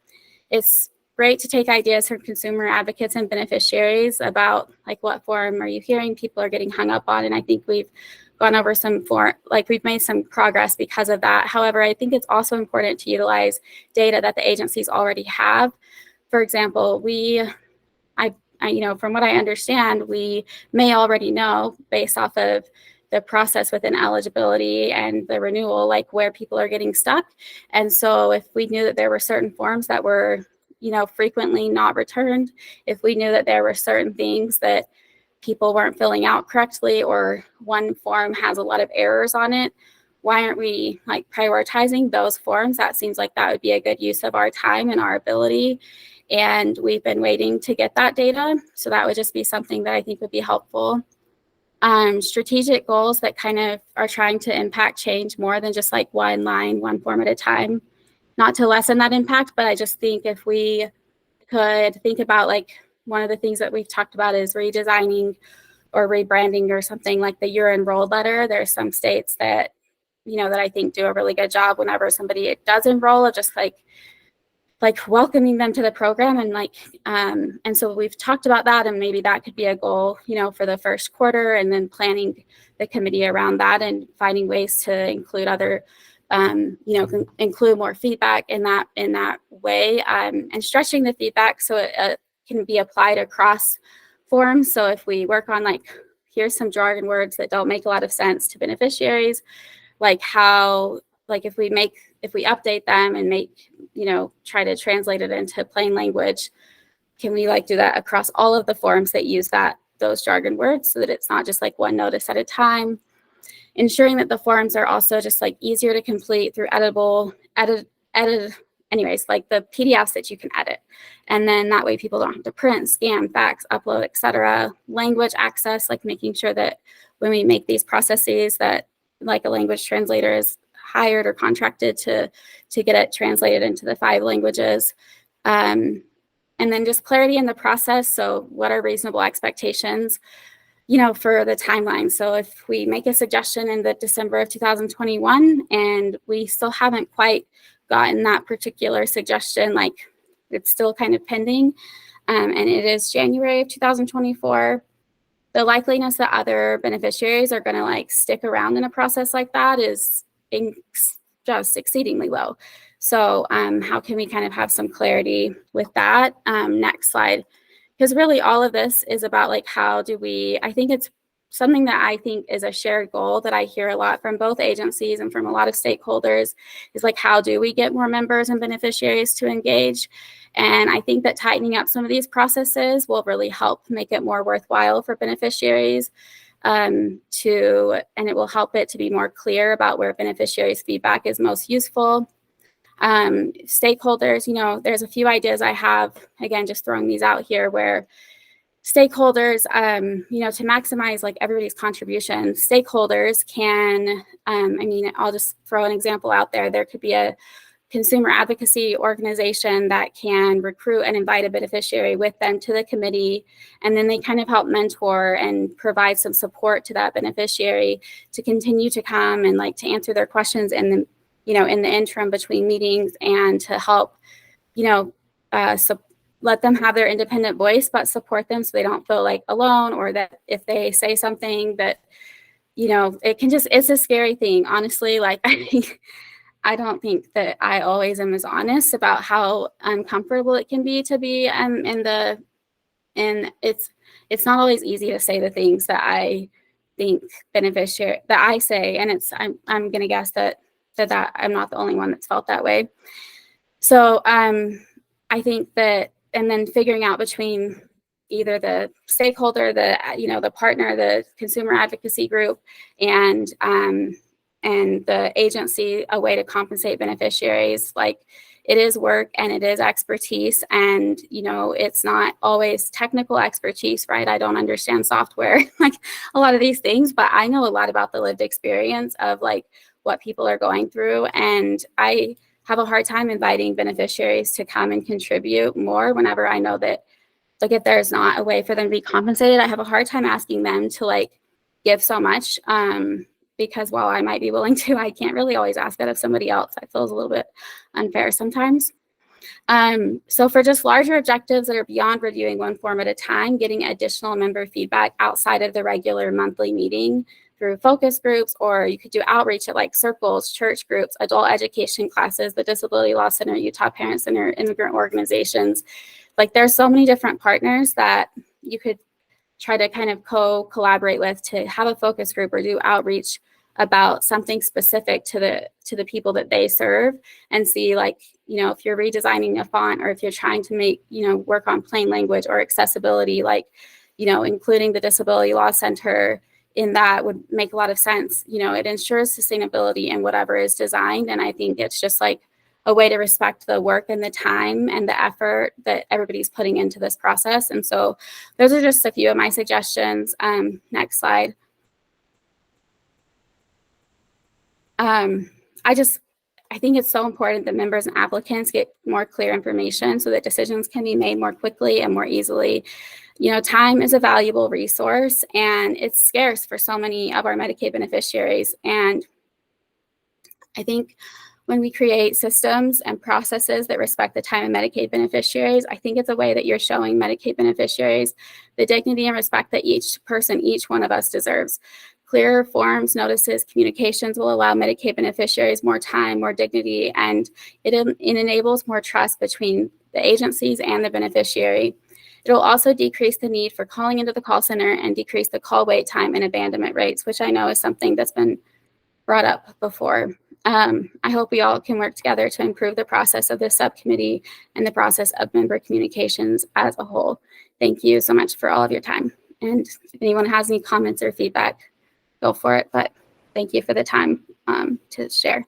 Speaker 8: it's great to take ideas from consumer advocates and beneficiaries about like what form are you hearing people are getting hung up on. And I think we've gone over we've made some progress because of that. However, I think it's also important to utilize data that the agencies already have. For example, from what I understand, we may already know based off of the process within eligibility and the renewal, like where people are getting stuck. And so if we knew that there were certain forms that were, frequently not returned, if we knew that there were certain things that people weren't filling out correctly, or one form has a lot of errors on it, why aren't we like prioritizing those forms? That seems like that would be a good use of our time and our ability. And we've been waiting to get that data. So that would just be something that I think would be helpful. Strategic goals that kind of are trying to impact change more than just like one line, one form at a time. Not to lessen that impact, but I just think if we could think about like one of the things that we've talked about is redesigning or rebranding or something like the You're Enrolled letter. There's some states that, that I think do a really good job whenever somebody does enroll of just like welcoming them to the program and so we've talked about that, and maybe that could be a goal, for the first quarter, and then planning the committee around that and finding ways to include other, include more feedback in that way, and stretching the feedback so it can be applied across forms. So if we work on here's some jargon words that don't make a lot of sense to beneficiaries, if we update them and try to translate it into plain language, can we do that across all of the forms that use those jargon words so that it's not just one notice at a time? Ensuring that the forms are also just easier to complete through the PDFs that you can edit. And then that way people don't have to print, scan, fax, upload, etc. Language access, making sure that when we make these processes that a language translator is hired or contracted to get it translated into the 5 languages. And then just clarity in the process. So what are reasonable expectations, for the timeline? So if we make a suggestion in the December of 2021 and we still haven't quite gotten that particular suggestion, it's still kind of pending, and it is January of 2024, the likeliness that other beneficiaries are going to stick around in a process like that is just exceedingly low. So how can we kind of have some clarity with that? Next slide. Because really all of this is about I think it's something that I think is a shared goal that I hear a lot from both agencies and from a lot of stakeholders is how do we get more members and beneficiaries to engage? And I think that tightening up some of these processes will really help make it more worthwhile for beneficiaries and it will help it to be more clear about where beneficiaries' feedback is most useful. Stakeholders, there's a few ideas I have, again, just throwing these out here, where stakeholders, to maximize everybody's contribution, stakeholders can, I'll just throw an example out there. There could be a consumer advocacy organization that can recruit and invite a beneficiary with them to the committee, and then they kind of help mentor and provide some support to that beneficiary to continue to come and to answer their questions in the interim between meetings, and to help let them have their independent voice, but support them so they don't feel alone, or that if they say something that it's a scary thing, honestly. I don't think that I always am as honest about how uncomfortable it can be to be and it's not always easy to say the things that I think that I say, and I'm gonna guess that I'm not the only one that's felt that way. So I think that, and then figuring out between either the stakeholder, the partner, the consumer advocacy group, and the agency, a way to compensate beneficiaries. It is work and it is expertise, and it's not always technical expertise, right? I don't understand software, a lot of these things, but I know a lot about the lived experience of what people are going through, and I have a hard time inviting beneficiaries to come and contribute more whenever I know that if there's not a way for them to be compensated. I have a hard time asking them to give so much, because while I might be willing to, I can't really always ask that of somebody else. That feels a little bit unfair sometimes. So for just larger objectives that are beyond reviewing one form at a time, getting additional member feedback outside of the regular monthly meeting through focus groups, or you could do outreach at like circles, church groups, adult education classes, the Disability Law Center, Utah Parent Center, immigrant organizations. Like there's so many different partners that you could try to kind of collaborate with to have a focus group or do outreach about something specific to the people that they serve, and see, like, you know, if you're redesigning a font, or if you're trying to make, you know, work on plain language or accessibility, like, you know, including the Disability Law Center in that would make a lot of sense. You know, it ensures sustainability in whatever is designed, and I think it's just like a way to respect the work and the time and the effort that everybody's putting into this process. And so those are just a few of my suggestions. Next slide. I think it's so important that members and applicants get more clear information so that decisions can be made more quickly and more easily. You know, time is a valuable resource, and it's scarce for so many of our Medicaid beneficiaries. And I think when we create systems and processes that respect the time of Medicaid beneficiaries, I think it's a way that you're showing Medicaid beneficiaries the dignity and respect that each one of us deserves. Clearer forms, notices, communications will allow Medicaid beneficiaries more time, more dignity, and it enables more trust between the agencies and the beneficiary. It will also decrease the need for calling into the call center and decrease the call wait time and abandonment rates, which I know is something that's been brought up before. I hope we all can work together to improve the process of this subcommittee and the process of member communications as a whole. Thank you so much for all of your time. And if anyone has any comments or feedback, go for it. But thank you for the time to share.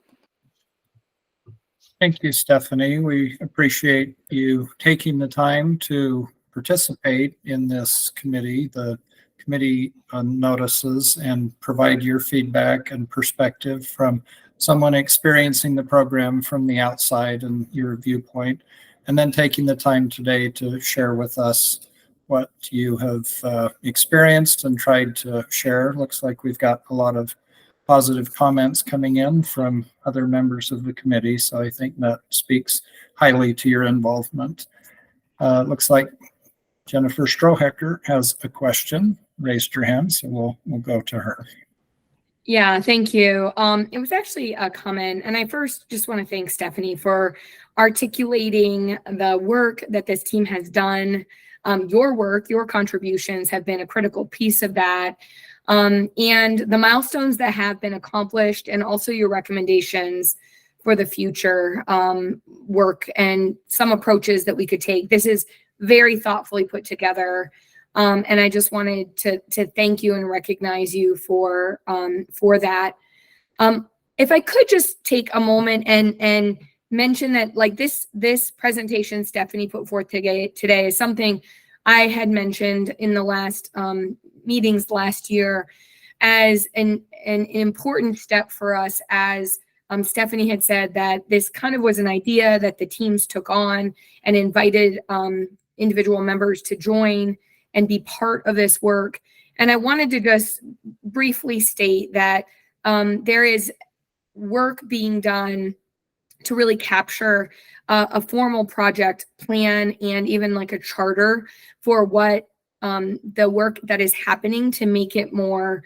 Speaker 2: Thank you, Stephanie. We appreciate you taking the time to participate in this committee, the committee notices, and provide your feedback and perspective from someone experiencing the program from the outside and your viewpoint, and then taking the time today to share with us what you have experienced and tried to share. Looks like we've got a lot of positive comments coming in from other members of the committee, so I think that speaks highly to your involvement. Looks like Jennifer Strohecker has a question, raised her hand, so we'll go to her.
Speaker 11: Yeah, thank you. It was actually a comment, and I first just want to thank Stephanie for articulating the work that this team has done. Your work, your contributions have been a critical piece of that, and the milestones that have been accomplished, and also your recommendations for the future work and some approaches that we could take. This is very thoughtfully put together. And I just wanted to thank you and recognize you for that. If I could just take a moment and mention that, like, this presentation Stephanie put forth today is something I had mentioned in the last meetings last year as an important step for us, as Stephanie had said that this kind of was an idea that the teams took on and invited individual members to join and be part of this work. And I wanted to just briefly state that there is work being done to really capture a formal project plan and even like a charter for what the work that is happening to make it more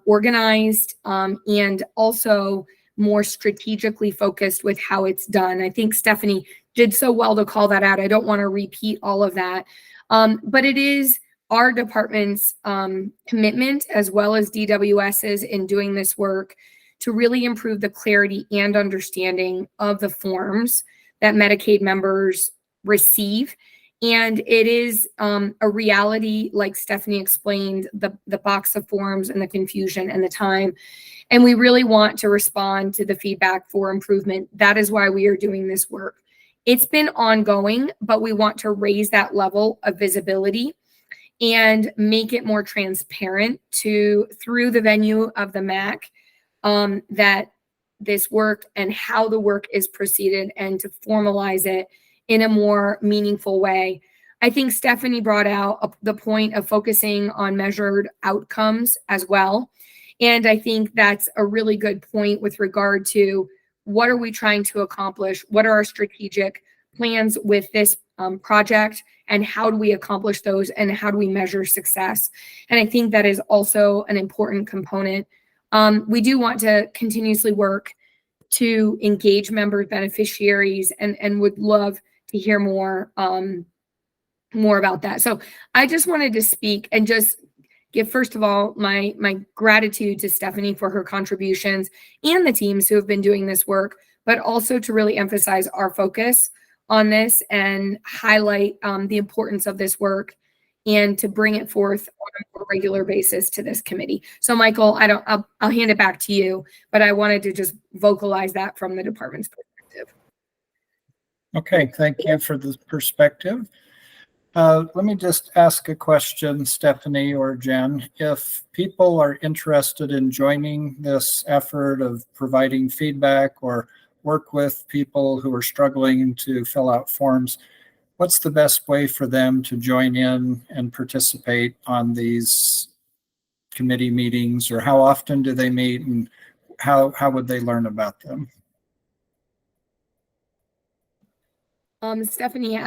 Speaker 11: organized and also more strategically focused with how it's done. I think Stephanie did so well to call that out. I don't want to repeat all of that. But it is our department's commitment, as well as DWS's, in doing this work to really improve the clarity and understanding of the forms that Medicaid members receive. And it is a reality, like Stephanie explained, the box of forms and the confusion and the time. And we really want to respond to the feedback for improvement. That is why we are doing this work. It's been ongoing, but we want to raise that level of visibility and make it more transparent through the venue of the MAC, that this work and how the work is proceeded, and to formalize it in a more meaningful way. I think Stephanie brought out the point of focusing on measured outcomes as well. And I think that's a really good point with regard to what are we trying to accomplish? What are our strategic plans with this project, and how do we accomplish those, and how do we measure success. And I think that is also an important component. We do want to continuously work to engage member beneficiaries, and would love to hear more about that. So I just wanted to speak and just give, first of all, my gratitude to Stephanie for her contributions and the teams who have been doing this work, but also to really emphasize our focus on this and highlight the importance of this work, and to bring it forth on a regular basis to this committee. So Michael, I'll hand it back to you, but I wanted to just vocalize that from the department's perspective.
Speaker 2: Okay, thank you for the perspective. Let me just ask a question, Stephanie or Jen. If people are interested in joining this effort of providing feedback or work with people who are struggling to fill out forms, what's the best way for them to join in and participate on these committee meetings, or how often do they meet, and how would they learn about them?
Speaker 11: Stephanie,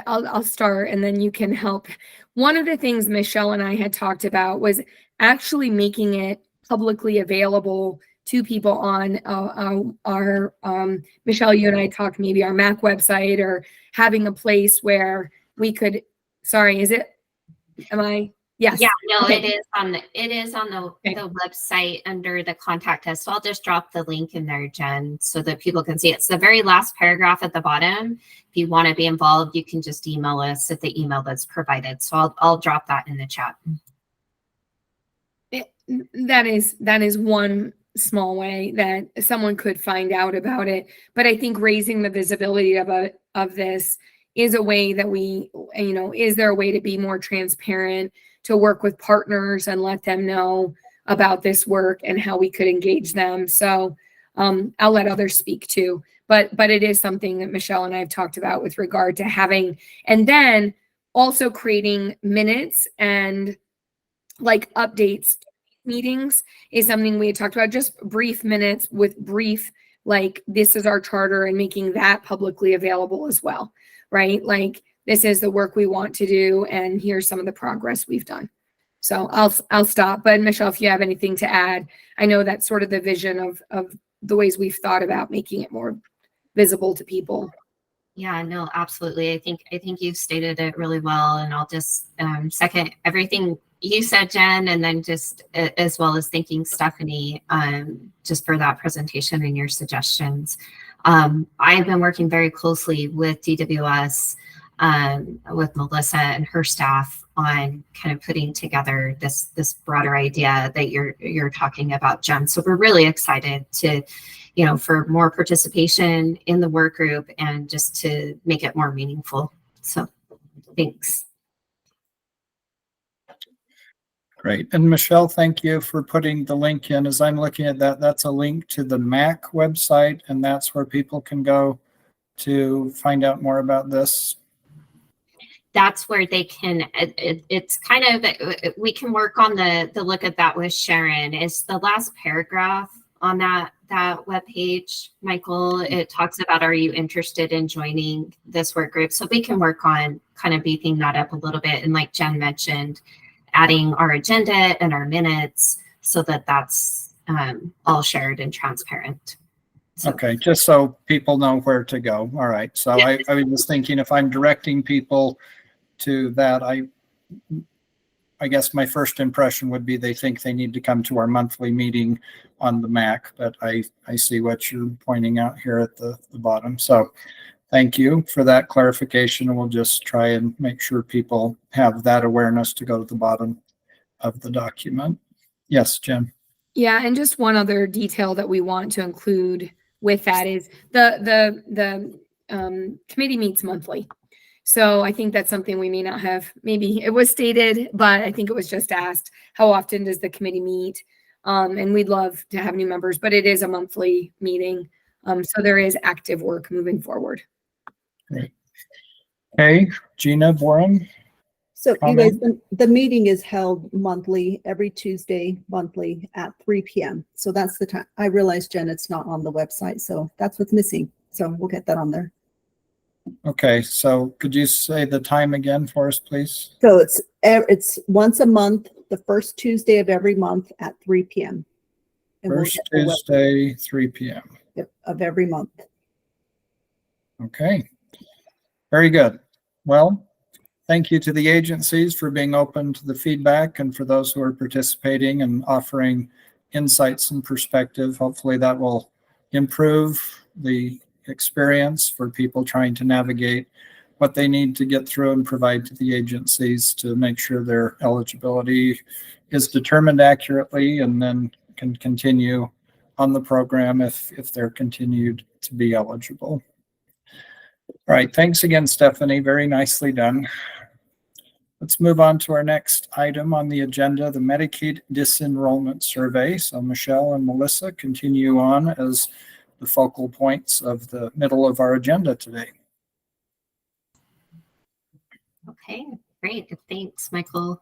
Speaker 11: I'll start and then you can help. One of the things Michelle and I had talked about was actually making it publicly available to people on our Michelle, you and I talked maybe our MAC website, or having a place where we could, yes.
Speaker 6: Yeah, no,
Speaker 11: Okay.
Speaker 6: it is on the website under the contact us. So I'll just drop the link in there, Jen, so that people can see it. It's the very last paragraph at the bottom. If you want to be involved, you can just email us at the email that's provided. So I'll drop that in the chat.
Speaker 11: That is one small way that someone could find out about it. But I think raising the visibility of this is a way that we, is there a way to be more transparent, to work with partners and let them know about this work and how we could engage them. So I'll let others speak too. But it is something that Michelle and I have talked about with regard to having, and then also creating minutes and like updates. Meetings is something we had talked about, just brief minutes with brief, like, this is our charter, and making that publicly available as well, right? Like, this is the work we want to do, and here's some of the progress we've done. So I'll stop. But Michelle, if you have anything to add, I know that's sort of the vision of the ways we've thought about making it more visible to people.
Speaker 6: Yeah, no, absolutely. I think you've stated it really well, and I'll just second everything you said, Jen, and then just as well as thanking Stephanie just for that presentation and your suggestions. I've been working very closely with DWS, with Melissa and her staff on kind of putting together this broader idea that you're talking about, Jen. So we're really excited to, for more participation in the work group and just to make it more meaningful. So thanks.
Speaker 2: Great. And Michelle, thank you for putting the link in. As I'm looking at that, that's a link to the MAC website, and that's where people can go to find out more about this.
Speaker 6: That's where they can, it's kind of, we can work on the look at that with Sharon. It's the last paragraph on that webpage, Michael. It talks about, are you interested in joining this work group? So we can work on kind of beefing that up a little bit. And like Jen mentioned, adding our agenda and our minutes so that that's all shared and transparent. So. Okay,
Speaker 2: just so people know where to go. All right. So I was just thinking, if I'm directing people to that, I guess my first impression would be they think they need to come to our monthly meeting on the MAC, but I see what you're pointing out here at the bottom. So thank you for that clarification, and we'll just try and make sure people have that awareness to go to the bottom of the document. Yes, Jen.
Speaker 11: Yeah, and just one other detail that we want to include with that is the committee meets monthly. So I think that's something we may not have, maybe it was stated, but I think it was just asked, how often does the committee meet? And we'd love to have new members, but it is a monthly meeting. So there is active work moving forward.
Speaker 2: Great. Okay, Gina Boren.
Speaker 12: So you guys, the meeting is held monthly, every Tuesday monthly at 3 p.m. So that's the time. I realize, Jen, it's not on the website, so that's what's missing. So we'll get that on there.
Speaker 2: Okay, so could you say the time again for us, please?
Speaker 12: So it's once a month, the first Tuesday of every month at 3 p.m. And we'll
Speaker 2: First
Speaker 12: get the web-
Speaker 2: Tuesday, 3 p.m.
Speaker 12: Yep, of every month.
Speaker 2: Okay, very good. Well, thank you to the agencies for being open to the feedback and for those who are participating and offering insights and perspective. Hopefully that will improve the experience for people trying to navigate what they need to get through and provide to the agencies to make sure their eligibility is determined accurately and then can continue on the program if they're continued to be eligible. All right, thanks again, Stephanie. Very nicely done. Let's move on to our next item on the agenda, the Medicaid disenrollment survey. So Michelle and Melissa continue on as the focal points of the middle of our agenda today.
Speaker 6: Okay, great. Thanks, Michael.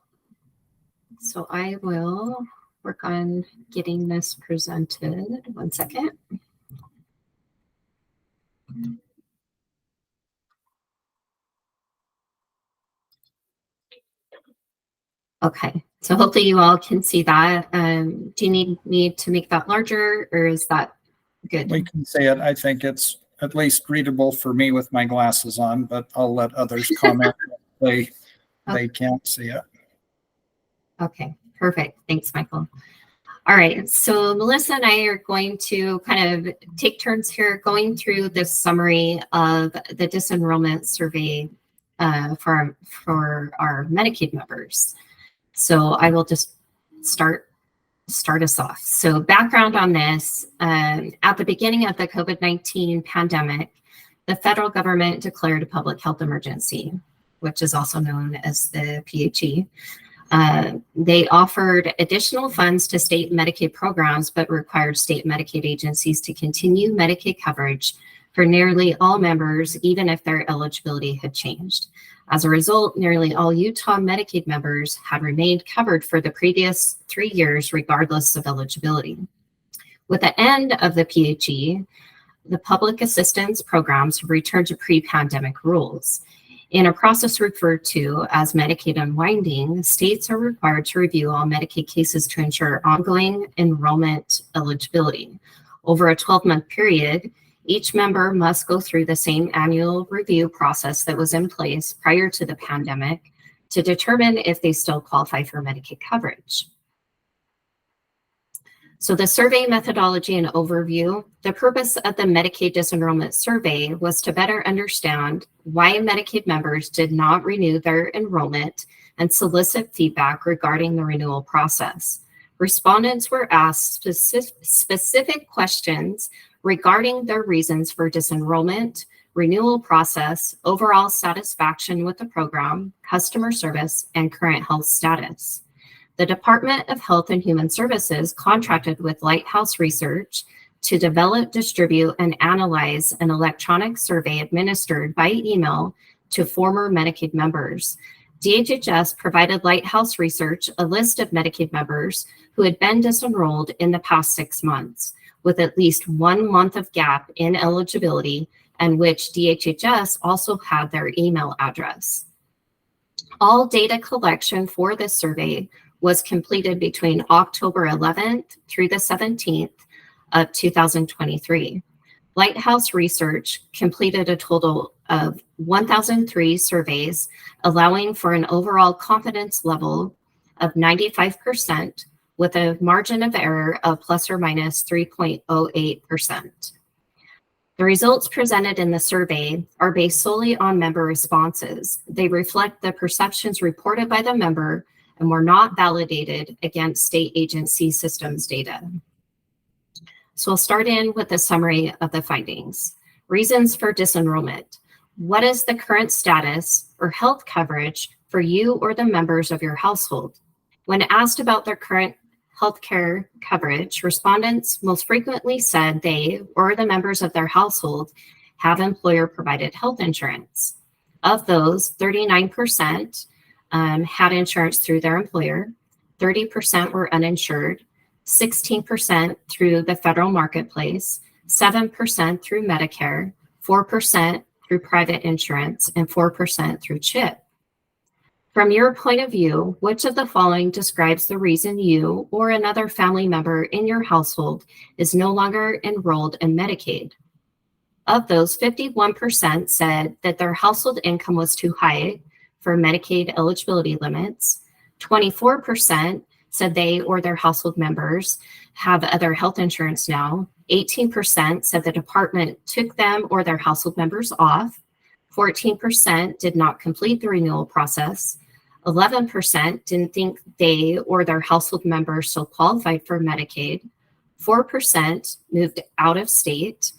Speaker 6: So I will work on getting this presented. 1 second. Okay, so hopefully you all can see that. Do you need me to make that larger or is that good?
Speaker 2: We can say it. I think it's at least readable for me with my glasses on, but I'll let others comment if they can't see it.
Speaker 6: Okay, perfect. Thanks, Michael. All right, so Melissa and I are going to kind of take turns here going through this summary of the disenrollment survey for our Medicaid members. So I will just start us off. So background on this, at the beginning of the COVID-19 pandemic, the federal government declared a public health emergency, which is also known as the PHE. They offered additional funds to state Medicaid programs, but required state Medicaid agencies to continue Medicaid coverage for nearly all members, even if their eligibility had changed. As a result, nearly all Utah Medicaid members had remained covered for the previous 3 years, regardless of eligibility. With the end of the PHE, the public assistance programs returned to pre-pandemic rules. In a process referred to as Medicaid unwinding, states are required to review all Medicaid cases to ensure ongoing enrollment eligibility. Over a 12-month period, each member must go through the same annual review process that was in place prior to the pandemic to determine if they still qualify for Medicaid coverage. So the survey methodology and overview, the purpose of the Medicaid disenrollment survey was to better understand why Medicaid members did not renew their enrollment and solicit feedback regarding the renewal process. Respondents were asked specific questions regarding their reasons for disenrollment, renewal process, overall satisfaction with the program, customer service, and current health status. The Department of Health and Human Services contracted with Lighthouse Research to develop, distribute, and analyze an electronic survey administered by email to former Medicaid members. DHHS provided Lighthouse Research a list of Medicaid members who had been disenrolled in the past 6 months, with at least 1 month of gap in eligibility, and which DHHS also had their email address. All data collection for this survey was completed between October 11th through the 17th of 2023. Lighthouse Research completed a total of 1,003 surveys, allowing for an overall confidence level of 95%, with a margin of error of plus or minus 3.08%. The results presented in the survey are based solely on member responses. They reflect the perceptions reported by the member and were not validated against state agency systems data. So we'll start in with a summary of the findings. Reasons for disenrollment. What is the current status or health coverage for you or the members of your household? When asked about their current healthcare coverage, respondents most frequently said they or the members of their household have employer-provided health insurance. Of those, 39% had insurance through their employer, 30% were uninsured, 16% through the federal marketplace, 7% through Medicare, 4% through private insurance and 4% through CHIP. From your point of view, which of the following describes the reason you or another family member in your household is no longer enrolled in Medicaid? Of those, 51% said that their household income was too high for Medicaid eligibility limits. 24% said they or their household members have other health insurance now. 18% said the department took them or their household members off. 14% did not complete the renewal process. 11% didn't think they or their household members still qualified for Medicaid. 4% moved out of state,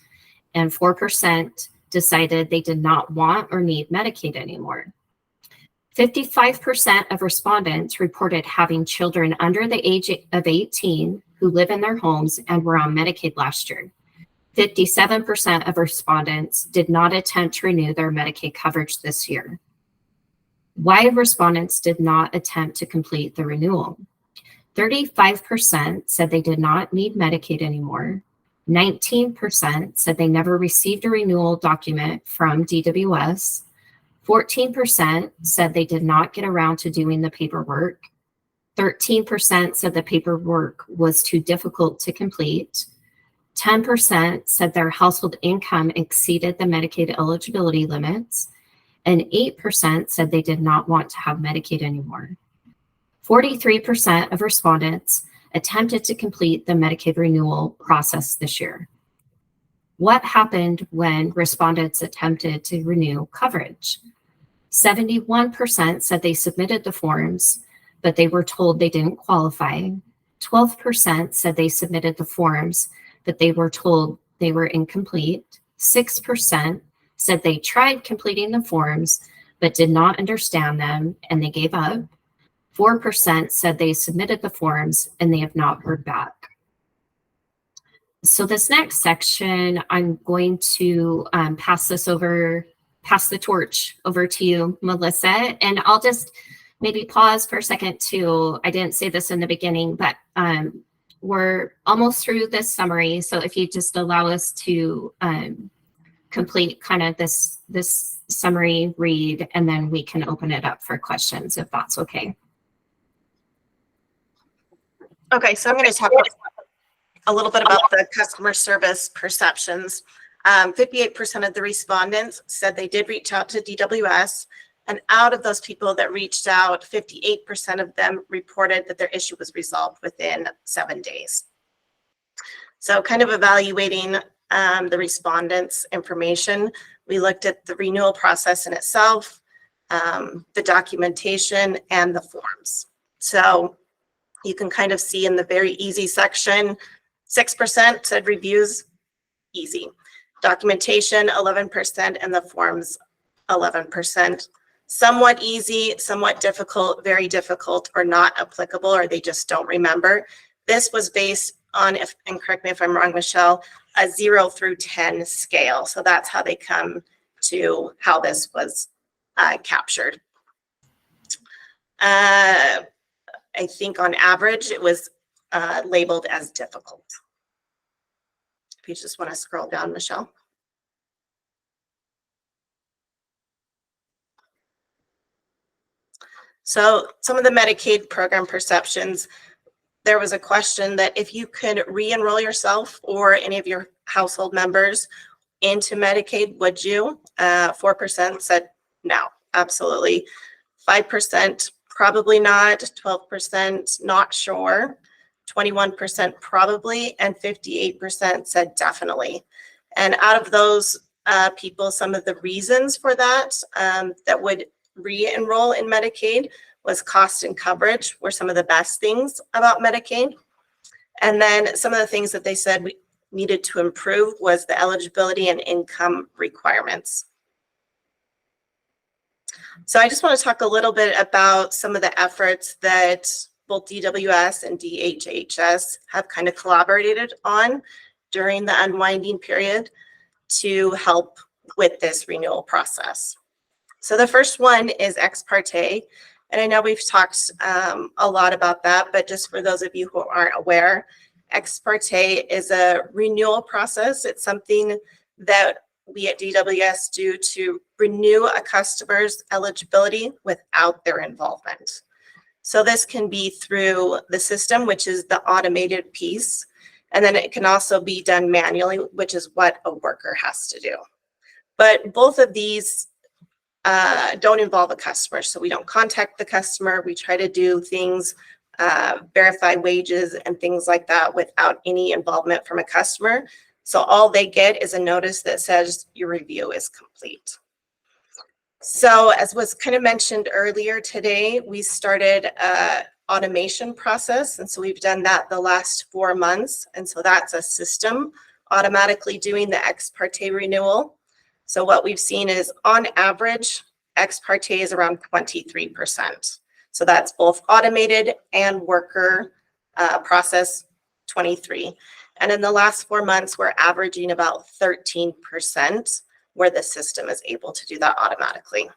Speaker 6: and 4% decided they did not want or need Medicaid anymore. 55% of respondents reported having children under the age of 18 who live in their homes and were on Medicaid last year. 57% of respondents did not attempt to renew their Medicaid coverage this year. Why respondents did not attempt to complete the renewal? 35% said they did not need Medicaid anymore. 19% said they never received a renewal document from DWS. 14% said they did not get around to doing the paperwork. 13% said the paperwork was too difficult to complete. 10% said their household income exceeded the Medicaid eligibility limits, and 8% said they did not want to have Medicaid anymore. 43% of respondents attempted to complete the Medicaid renewal process this year. What happened when respondents attempted to renew coverage? 71% said they submitted the forms, but they were told they didn't qualify. 12% said they submitted the forms, but they were told they were incomplete. 6% said they tried completing the forms, but did not understand them and they gave up. 4% said they submitted the forms and they have not heard back. So this next section, I'm going to pass the torch over to you, Melissa, and I'll just maybe pause for a second too. I didn't say this in the beginning, but we're almost through this summary. So if you just allow us to complete kind of this summary read, and then we can open it up for questions if that's okay.
Speaker 7: Okay, so I'm going to talk a little bit about the customer service perceptions. 58% of the respondents said they did reach out to DWS, and out of those people that reached out, 58% of them reported that their issue was resolved within 7 days. So kind of evaluating the respondents' information, we looked at the renewal process in itself, the documentation, and the forms. So you can kind of see in the very easy section, 6% said reviews, easy. Documentation, 11%, and the forms, 11%. Somewhat easy, somewhat difficult, very difficult, or not applicable, or they just don't remember. This was based on, and correct me if I'm wrong, Michelle, a 0 through 10 scale. So that's how they come to how this was captured. I think on average, it was labeled as difficult. If you just want to scroll down, Michelle. So some of the Medicaid program perceptions, there was a question that if you could re-enroll yourself or any of your household members into Medicaid, would you? 4% said no, absolutely. 5% probably not, 12% not sure, 21% probably, and 58% said definitely. And out of those people, some of the reasons for that that would re-enroll in Medicaid was cost and coverage were some of the best things about Medicaid. And then some of the things that they said we needed to improve was the eligibility and income requirements. So I just want to talk a little bit about some of the efforts that both DWS and DHHS have kind of collaborated on during the unwinding period to help with this renewal process. So the first one is ex parte, and I know we've talked a lot about that, but just for those of you who aren't aware, ex parte is a renewal process. It's something that we at DWS do to renew a customer's eligibility without their involvement. So this can be through the system, which is the automated piece, and then it can also be done manually, which is what a worker has to do. But both of these don't involve a customer, so we don't contact the customer. We try to do things, verify wages and things like that without any involvement from a customer. So all they get is a notice that says your review is complete. So as was kind of mentioned earlier today, we started a automation process. And so we've done that the last 4 months. And so that's a system automatically doing the ex parte renewal. So what we've seen is on average, ex parte is around 23%. So that's both automated and worker process 23. And in the last 4 months, we're averaging about 13% where the system is able to do that automatically.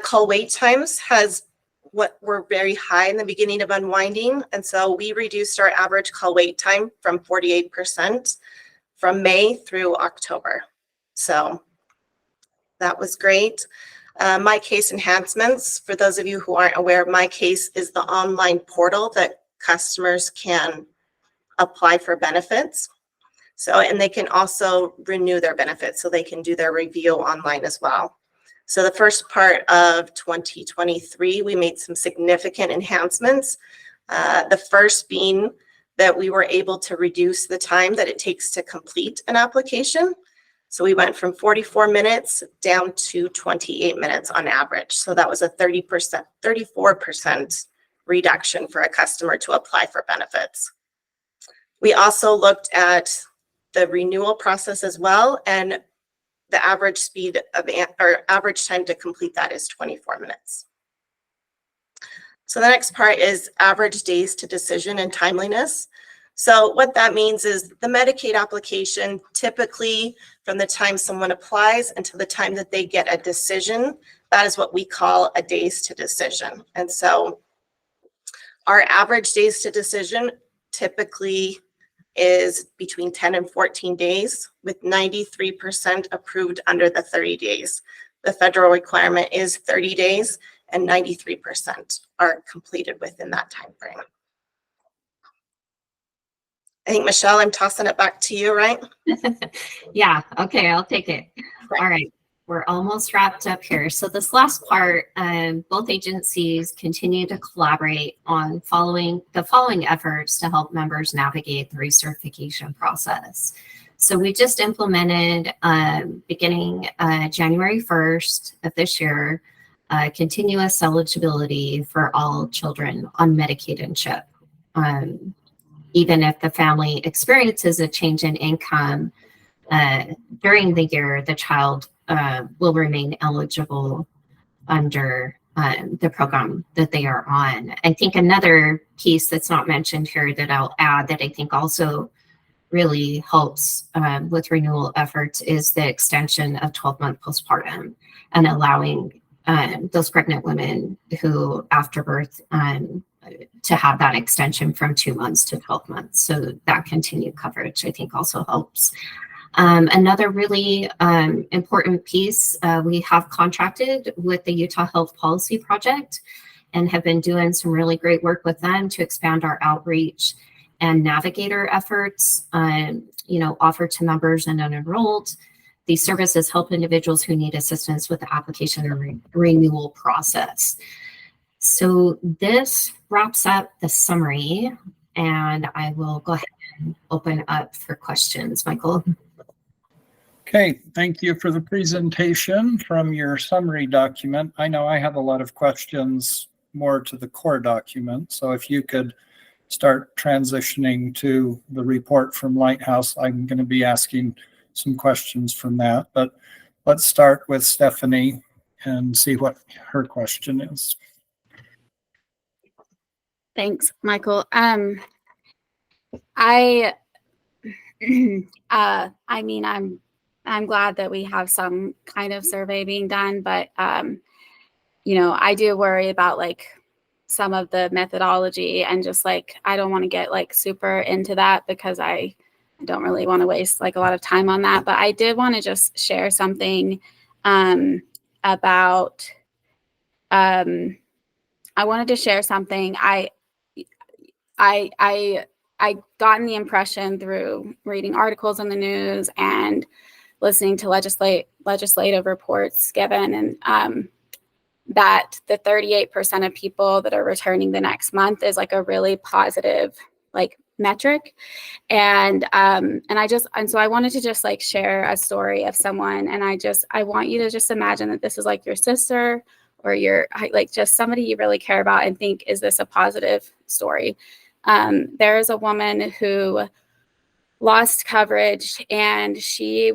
Speaker 7: Call wait times were very high in the beginning of unwinding. And so we reduced our average call wait time from 48% from May through October. So that was great. My Case enhancements, for those of you who aren't aware, My Case is the online portal that customers can apply for benefits. So, and they can also renew their benefits, so they can do their review online as well. So the first part of 2023, we made some significant enhancements. The first being that we were able to reduce the time that it takes to complete an application. So we went from 44 minutes down to 28 minutes on average. So that was a 34% reduction for a customer to apply for benefits. We also looked at the renewal process as well, and the average speed of or average time to complete that is 24 minutes. So the next part is average days to decision and timeliness. So what that means is the Medicaid application, typically from the time someone applies until the time that they get a decision, that is what we call a days to decision. And so our average days to decision typically is between 10 and 14 days, with 93% approved under the 30 days. The federal requirement is 30 days, and 93% are completed within that time frame. I think, Michelle, I'm tossing it back to you, right?
Speaker 6: Yeah, okay, I'll take it.
Speaker 7: Right.
Speaker 6: All right, we're almost wrapped up here. So this last part, both agencies continue to collaborate on the following efforts to help members navigate the recertification process. So we just implemented, beginning January 1st of this year, continuous eligibility for all children on Medicaid and CHIP. Even if the family experiences a change in income during the year, the child will remain eligible under the program that they are on. I think another piece that's not mentioned here that I'll add that I think also really helps with renewal efforts is the extension of 12-month postpartum and allowing those pregnant women who after birth to have that extension from 2 months to 12 months. So that continued coverage, I think, also helps. Another really important piece, we have contracted with the Utah Health Policy Project and have been doing some really great work with them to expand our outreach and navigator efforts, offered to members and unenrolled. These services help individuals who need assistance with the application and renewal process. So this wraps up the summary, and I will go ahead and open up for questions. Michael.
Speaker 2: Okay, thank you for the presentation from your summary document. I know I have a lot of questions more to the core document, so if you could start transitioning to the report from Lighthouse, I'm going to be asking some questions from that, but let's start with Stephanie and see what her question is.
Speaker 8: Thanks, Michael. I mean, I'm glad that we have some kind of survey being done, but I do worry about like some of the methodology and just like I don't want to get like super into that because I don't really want to waste like a lot of time on that, but I did want to just share something about I wanted to share something. I gotten the impression through reading articles in the news and listening to legislative reports given, and that the 38% of people that are returning the next month is like a really positive like metric. And so I wanted to just like share a story of someone, and I want you to just imagine that this is like your sister or your like just somebody you really care about and think, is this a positive story? There is a woman who lost coverage, and she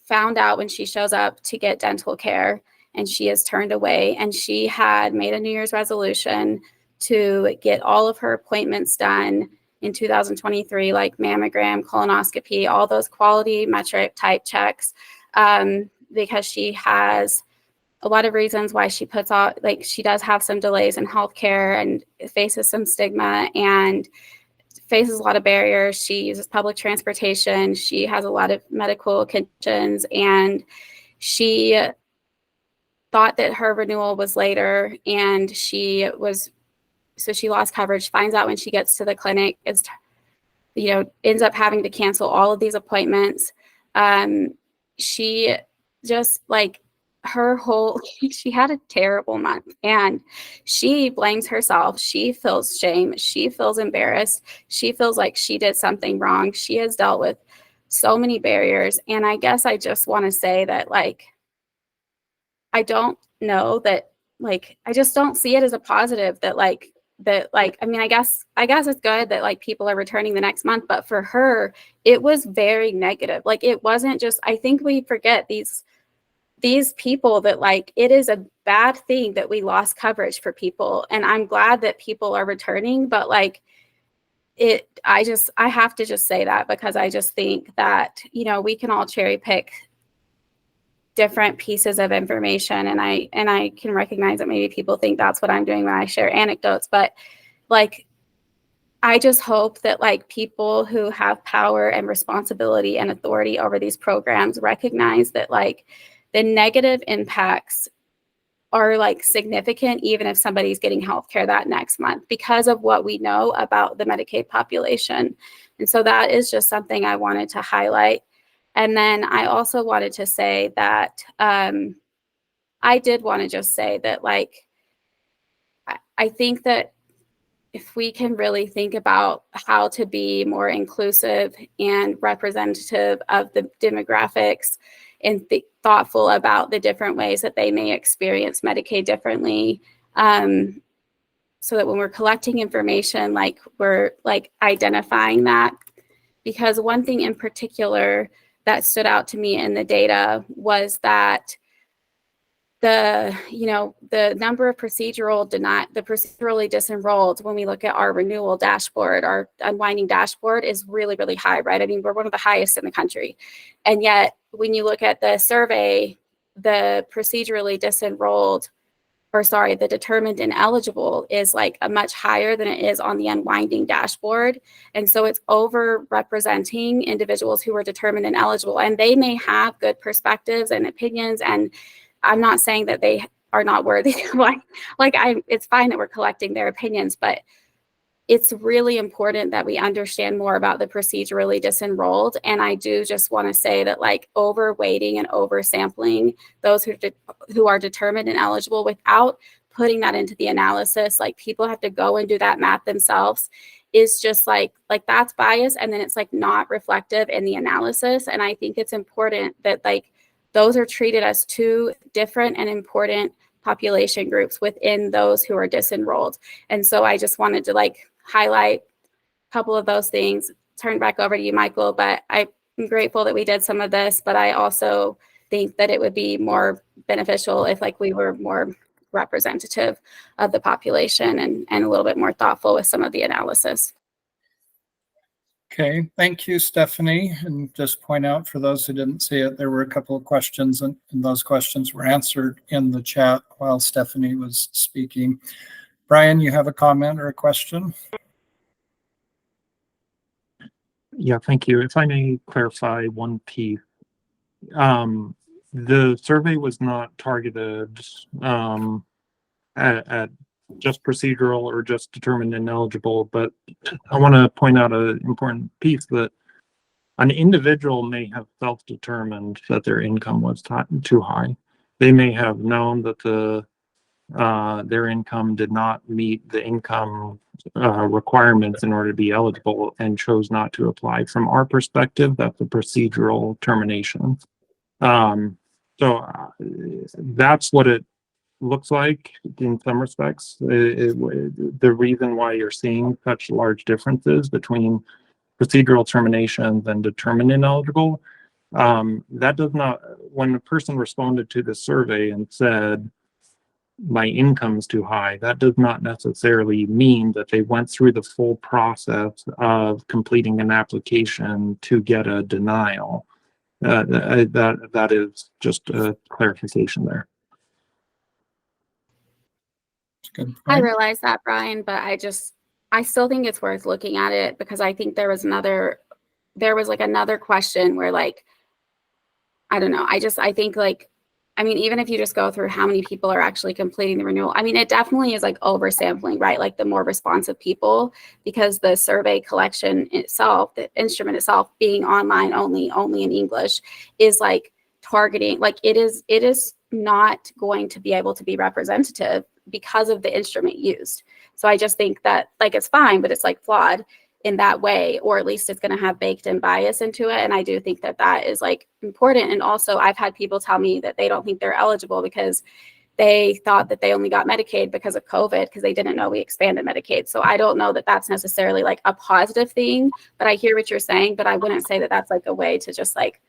Speaker 8: found out when she shows up to get dental care, and she is turned away, and she had made a New Year's resolution to get all of her appointments done in 2023, like mammogram, colonoscopy, all those quality metric type checks, because she has a lot of reasons why she puts out, like she does have some delays in healthcare and faces some stigma and faces a lot of barriers. She uses public transportation. She has a lot of medical conditions, and she thought that her renewal was later, and she lost coverage, finds out when she gets to the clinic, ends up having to cancel all of these appointments. She just like she had a terrible month, and she blames herself. She feels shame. She feels embarrassed. She feels like she did something wrong. She has dealt with so many barriers. And I guess I just want to say that, like, I don't know that, like, I just don't see it as a positive I mean, I guess it's good that like people are returning the next month, but for her, it was very negative. Like, it wasn't just, I think we forget these people that like, it is a bad thing that we lost coverage for people. And I'm glad that people are returning, but like I have to just say that, because I just think that, we can all cherry pick different pieces of information. And I can recognize that maybe people think that's what I'm doing when I share anecdotes, but like, I just hope that like people who have power and responsibility and authority over these programs recognize that like the negative impacts are like significant, even if somebody's getting healthcare that next month, because of what we know about the Medicaid population. And so that is just something I wanted to highlight. And then I also wanted to say that I did want to just say that, like, I think that if we can really think about how to be more inclusive and representative of the demographics and thoughtful about the different ways that they may experience Medicaid differently, so that when we're collecting information, like we're like identifying that. Because one thing in particular that stood out to me in the data was that the number of procedurally disenrolled, when we look at our renewal dashboard, our unwinding dashboard, is really, really high, right? I mean, we're one of the highest in the country. And yet when you look at the survey, the procedurally disenrolled, the determined ineligible is like a much higher than it is on the unwinding dashboard. And so it's over representing individuals who are determined ineligible, and they may have good perspectives and opinions. And I'm not saying that they are not worthy. It's fine that we're collecting their opinions, but it's really important that we understand more about the procedurally disenrolled. And I do just want to say that like overweighting and oversampling those who are determined and eligible without putting that into the analysis, like people have to go and do that math themselves, is just like that's bias. And then it's like not reflective in the analysis. And I think it's important that like those are treated as two different and important population groups within those who are disenrolled. And so I just wanted to like highlight a couple of those things. Turn back over to you, Michael, but I'm grateful that we did some of this, but I also think that it would be more beneficial if like we were more representative of the population and a little bit more thoughtful with some of the analysis.
Speaker 2: Okay, thank you, Stephanie. And just point out for those who didn't see it, there were a couple of questions, and those questions were answered in the chat while Stephanie was speaking. Brian, you have a comment or a question?
Speaker 10: Yeah, thank you. If I may clarify one piece, the survey was not targeted at just procedural or just determined ineligible, but I want to point out an important piece that an individual may have self-determined that their income was too high. They may have known that their income did not meet the income requirements in order to be eligible and chose not to apply. From our perspective, that's a procedural termination. That's what it looks like in some respects. The reason why you're seeing such large differences between procedural terminations and determined ineligible, that does not, when a person responded to the survey and said, my income's too high, that does not necessarily mean that they went through the full process of completing an application to get a denial. That is just a clarification there.
Speaker 2: Good
Speaker 8: I
Speaker 2: point.
Speaker 8: realize that, Brian, but I still think it's worth looking at it because I think there was like another question where like, I don't know. I think like, I mean, even if you just go through how many people are actually completing the renewal, I mean, it definitely is like oversampling, right? Like the more responsive people, because the survey collection itself, the instrument itself being online only in English is like targeting, like it is not going to be able to be representative because of the instrument used. So I just think that like, it's fine, but it's like flawed in that way, or at least it's going to have baked in bias into it. And I do think that that is like important. And also I've had people tell me that they don't think they're eligible because they thought that they only got Medicaid because of COVID, because they didn't know we expanded Medicaid. So I don't know that that's necessarily like a positive thing, but I hear what you're saying, but I wouldn't say that that's like a way to just like,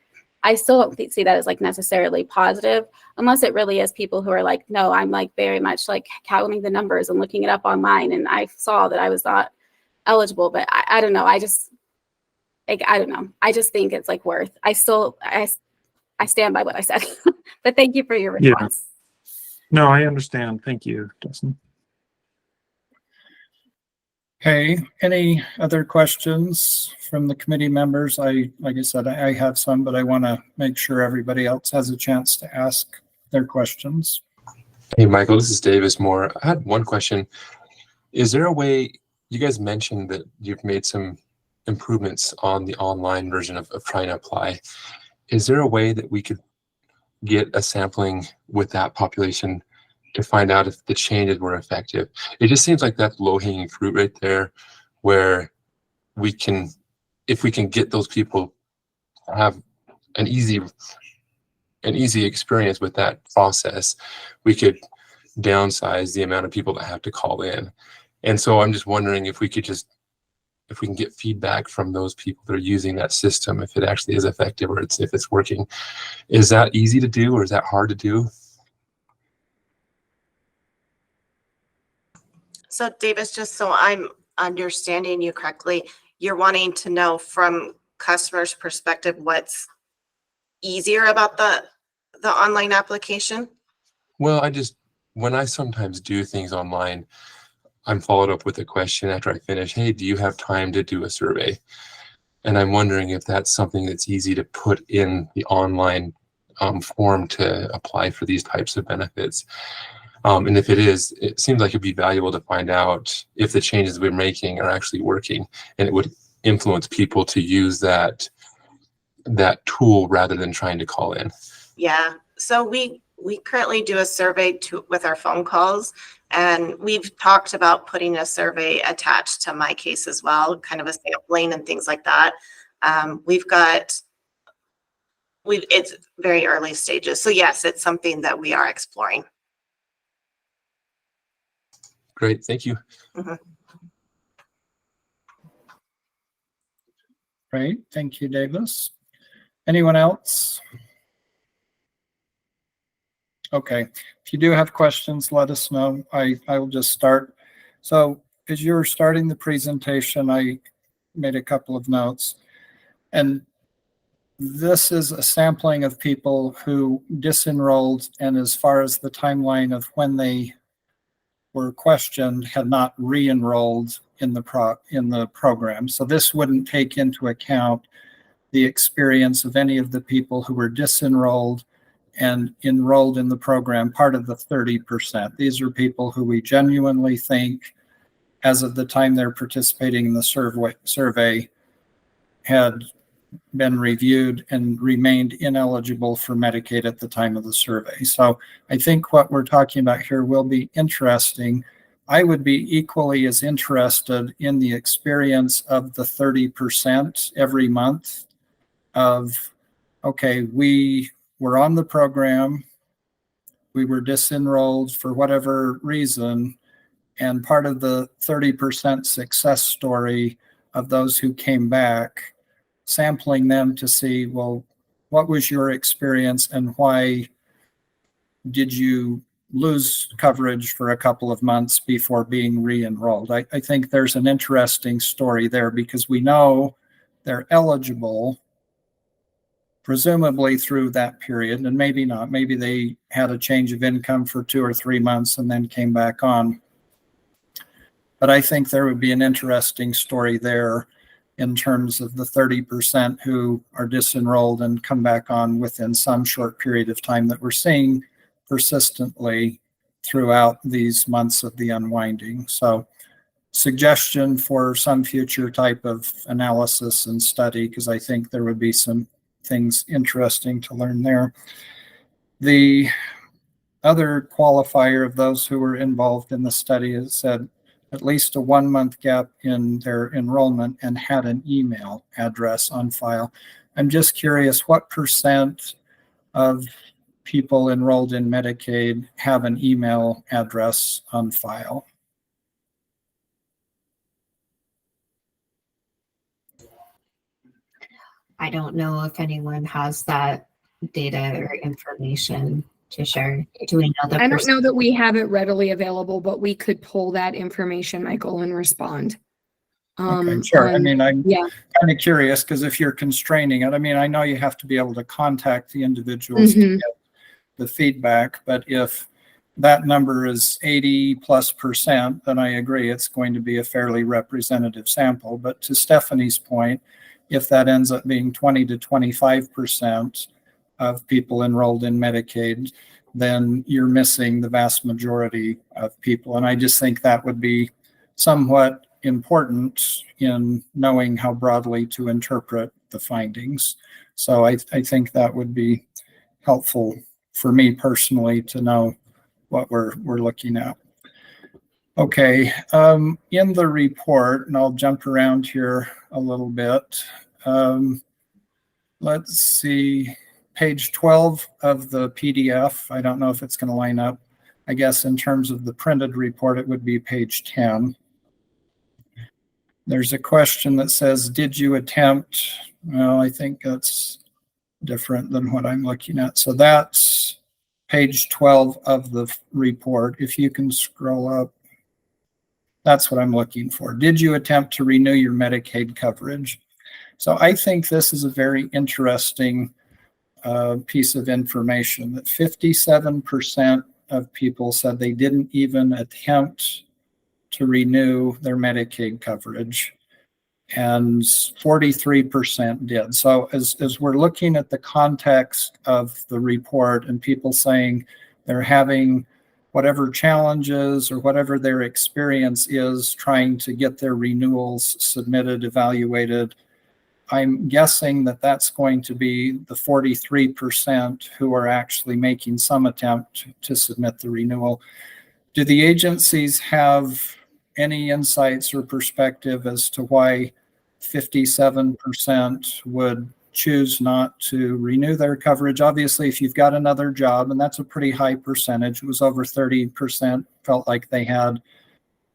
Speaker 8: I still don't see that as like necessarily positive, unless it really is people who are like, no, I'm like very much like counting the numbers and looking it up online. And I saw that I was not eligible, but I don't know. I don't know. I just think it's like worth, I stand by what I said, but thank you for your response.
Speaker 10: No, I understand. Thank you, Dustin.
Speaker 2: Okay, any other questions from the committee members? Like I said, I have some, but I want to make sure everybody else has a chance to ask their questions.
Speaker 13: Hey, Michael, this is Davis Moore. I had one question. Is there a way, you guys mentioned that you've made some improvements on the online version of trying to apply. Is there a way that we could get a sampling with that population to find out if the changes were effective? It just seems like that's low-hanging fruit right there, where we can, if we can get those people to have an easy experience with that process, we could downsize the amount of people that have to call in. And so I'm just wondering if we can get feedback from those people that are using that system, if it actually is effective or if it's working. Is that easy to do or is that hard to do?
Speaker 7: So Davis, just so I'm understanding you correctly, you're wanting to know from customers' perspective what's easier about the online application?
Speaker 13: Well, when I sometimes do things online, I'm followed up with a question after I finish. Hey, do you have time to do a survey? And I'm wondering if that's something that's easy to put in the online form to apply for these types of benefits. And if it is, it seems like it'd be valuable to find out if the changes we're making are actually working, and it would influence people to use that tool rather than trying to call in.
Speaker 7: Yeah, so we currently do a survey with our phone calls, and we've talked about putting a survey attached to my case as well, kind of a sampling and things like that. It's very early stages. So yes, it's something that we are exploring.
Speaker 13: Great, thank you.
Speaker 7: Mm-hmm.
Speaker 2: Great, thank you, Davis. Anyone else? Okay, if you do have questions, let us know. I will just start. So as you were starting the presentation, I made a couple of notes. And this is a sampling of people who disenrolled, and as far as the timeline of when they were questioned, had not re-enrolled in the program. So this wouldn't take into account the experience of any of the people who were disenrolled and enrolled in the program, part of the 30%. These are people who we genuinely think, as of the time they're participating in the survey, had been reviewed and remained ineligible for Medicaid at the time of the survey. So I think what we're talking about here will be interesting. I would be equally as interested in the experience of the 30% every month of, okay, we were on the program, we were disenrolled for whatever reason, and part of the 30% success story of those who came back, sampling them to see, well, what was your experience and why did you lose coverage for a couple of months before being re-enrolled? I think there's an interesting story there because we know they're eligible presumably through that period, and maybe not. Maybe they had a change of income for 2 or 3 months and then came back on. But I think there would be an interesting story there in terms of the 30% who are disenrolled and come back on within some short period of time that we're seeing persistently throughout these months of the unwinding. So suggestion for some future type of analysis and study, because I think there would be some things interesting to learn there. The other qualifier of those who were involved in the study is said at least a 1 month gap in their enrollment and had an email address on file. I'm just curious, what percent of people enrolled in Medicaid have an email address on file?
Speaker 6: I don't know if anyone has that data or information to share. Do we know the
Speaker 11: I don't know that we have it readily available, but we could pull that information, Michael, and respond.
Speaker 2: Okay, sure. I mean, I'm
Speaker 11: yeah.
Speaker 2: kind of curious because if you're constraining it, I mean, I know you have to be able to contact the individuals to get the feedback, but if that number is 80+%, then I agree it's going to be a fairly representative sample. But to Stephanie's point, if that ends up being 20 to 25% of people enrolled in Medicaid, then you're missing the vast majority of people. And I just think that would be somewhat important in knowing how broadly to interpret the findings. So I think that would be helpful for me personally to know what we're looking at. Okay, in the report, and I'll jump around here a little bit. Let's see, page 12 of the PDF. I don't know if it's going to line up. I guess in terms of the printed report, it would be page 10. There's a question that says, did you attempt? Well, I think that's different than what I'm looking at. So that's page 12 of the report. If you can scroll up, that's what I'm looking for. Did you attempt to renew your Medicaid coverage? So I think this is a very interesting piece of information that 57% of people said they didn't even attempt to renew their Medicaid coverage, and 43% did. So as we're looking at the context of the report and people saying they're having whatever challenges or whatever their experience is trying to get their renewals submitted, evaluated, I'm guessing that that's going to be the 43% who are actually making some attempt to submit the renewal. Do the agencies have any insights or perspective as to why 57% would choose not to renew their coverage? Obviously, if you've got another job, and that's a pretty high percentage, it was over 30% felt like they had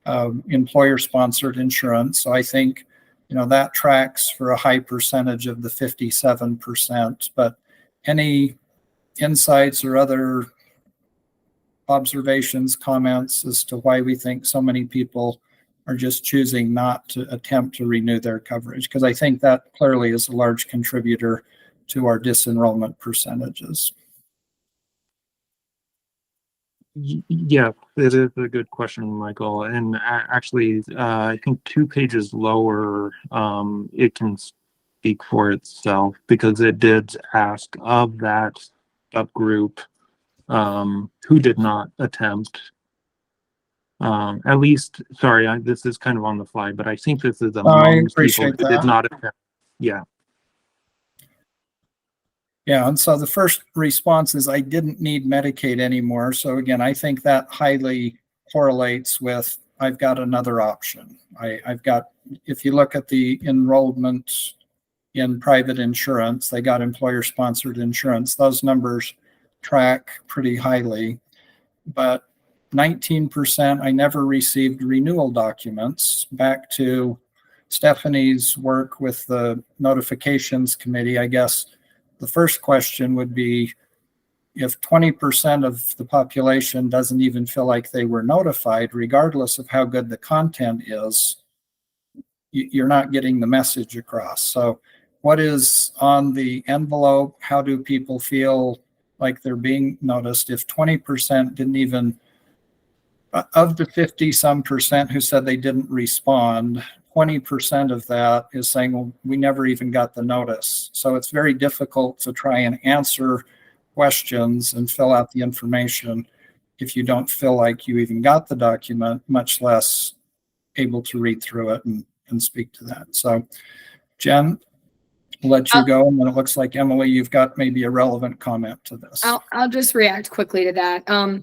Speaker 2: employer-sponsored insurance. So I think, that tracks for a high percentage of the 57%. But any insights or other observations, comments as to why we think so many people are just choosing not to attempt to renew their coverage? Because I think that clearly is a large contributor to our disenrollment percentages.
Speaker 10: Yeah, it is a good question, Michael. And actually, I think 2 pages lower, it can speak for itself because it did ask of that subgroup who did not attempt. At least, sorry, this is kind of on the fly, but I think this is
Speaker 2: I
Speaker 10: among people
Speaker 2: appreciate
Speaker 10: who did
Speaker 2: that.
Speaker 10: not attempt. Yeah.
Speaker 2: Yeah, and so the first response is I didn't need Medicaid anymore. So again, I think that highly correlates with I've got another option. I've got, if you look at the enrollment in private insurance, they got employer-sponsored insurance. Those numbers track pretty highly, but 19%, I never received renewal documents. Back to Stephanie's work with the notifications committee, I guess the first question would be, if 20% of the population doesn't even feel like they were notified, regardless of how good the content is, you're not getting the message across. So what is on the envelope? How do people feel like they're being noticed? If 20% didn't even, of the 50 some percent who said they didn't respond, 20% of that is saying, well, we never even got the notice. So it's very difficult to try and answer questions and fill out the information if you don't feel like you even got the document, much less able to read through it and speak to that. So Jen, I'll let you go. And then it looks like Emily, you've got maybe a relevant comment to this.
Speaker 11: I'll just react quickly to that.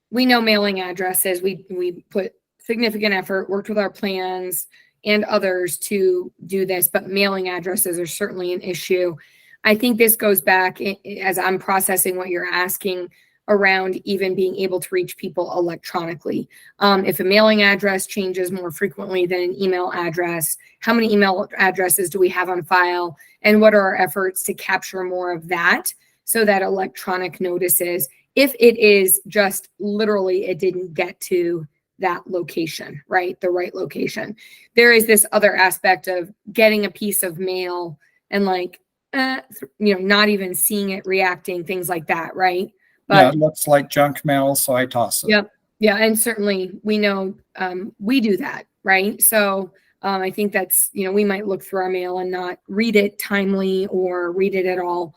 Speaker 11: We know mailing addresses. We put significant effort, worked with our plans and others to do this, but mailing addresses are certainly an issue. I think this goes back, as I'm processing what you're asking, around even being able to reach people electronically. If a mailing address changes more frequently than an email address, how many email addresses do we have on file? And what are our efforts to capture more of that so that electronic notices, if it is just literally it didn't get to that location, right? The right location. There is this other aspect of getting a piece of mail and like, not even seeing it, reacting, things like that, right? But
Speaker 2: yeah, it looks like junk mail, so I toss it.
Speaker 11: Yep. Yeah. And certainly we know we do that, right? So I think that's, we might look through our mail and not read it timely or read it at all.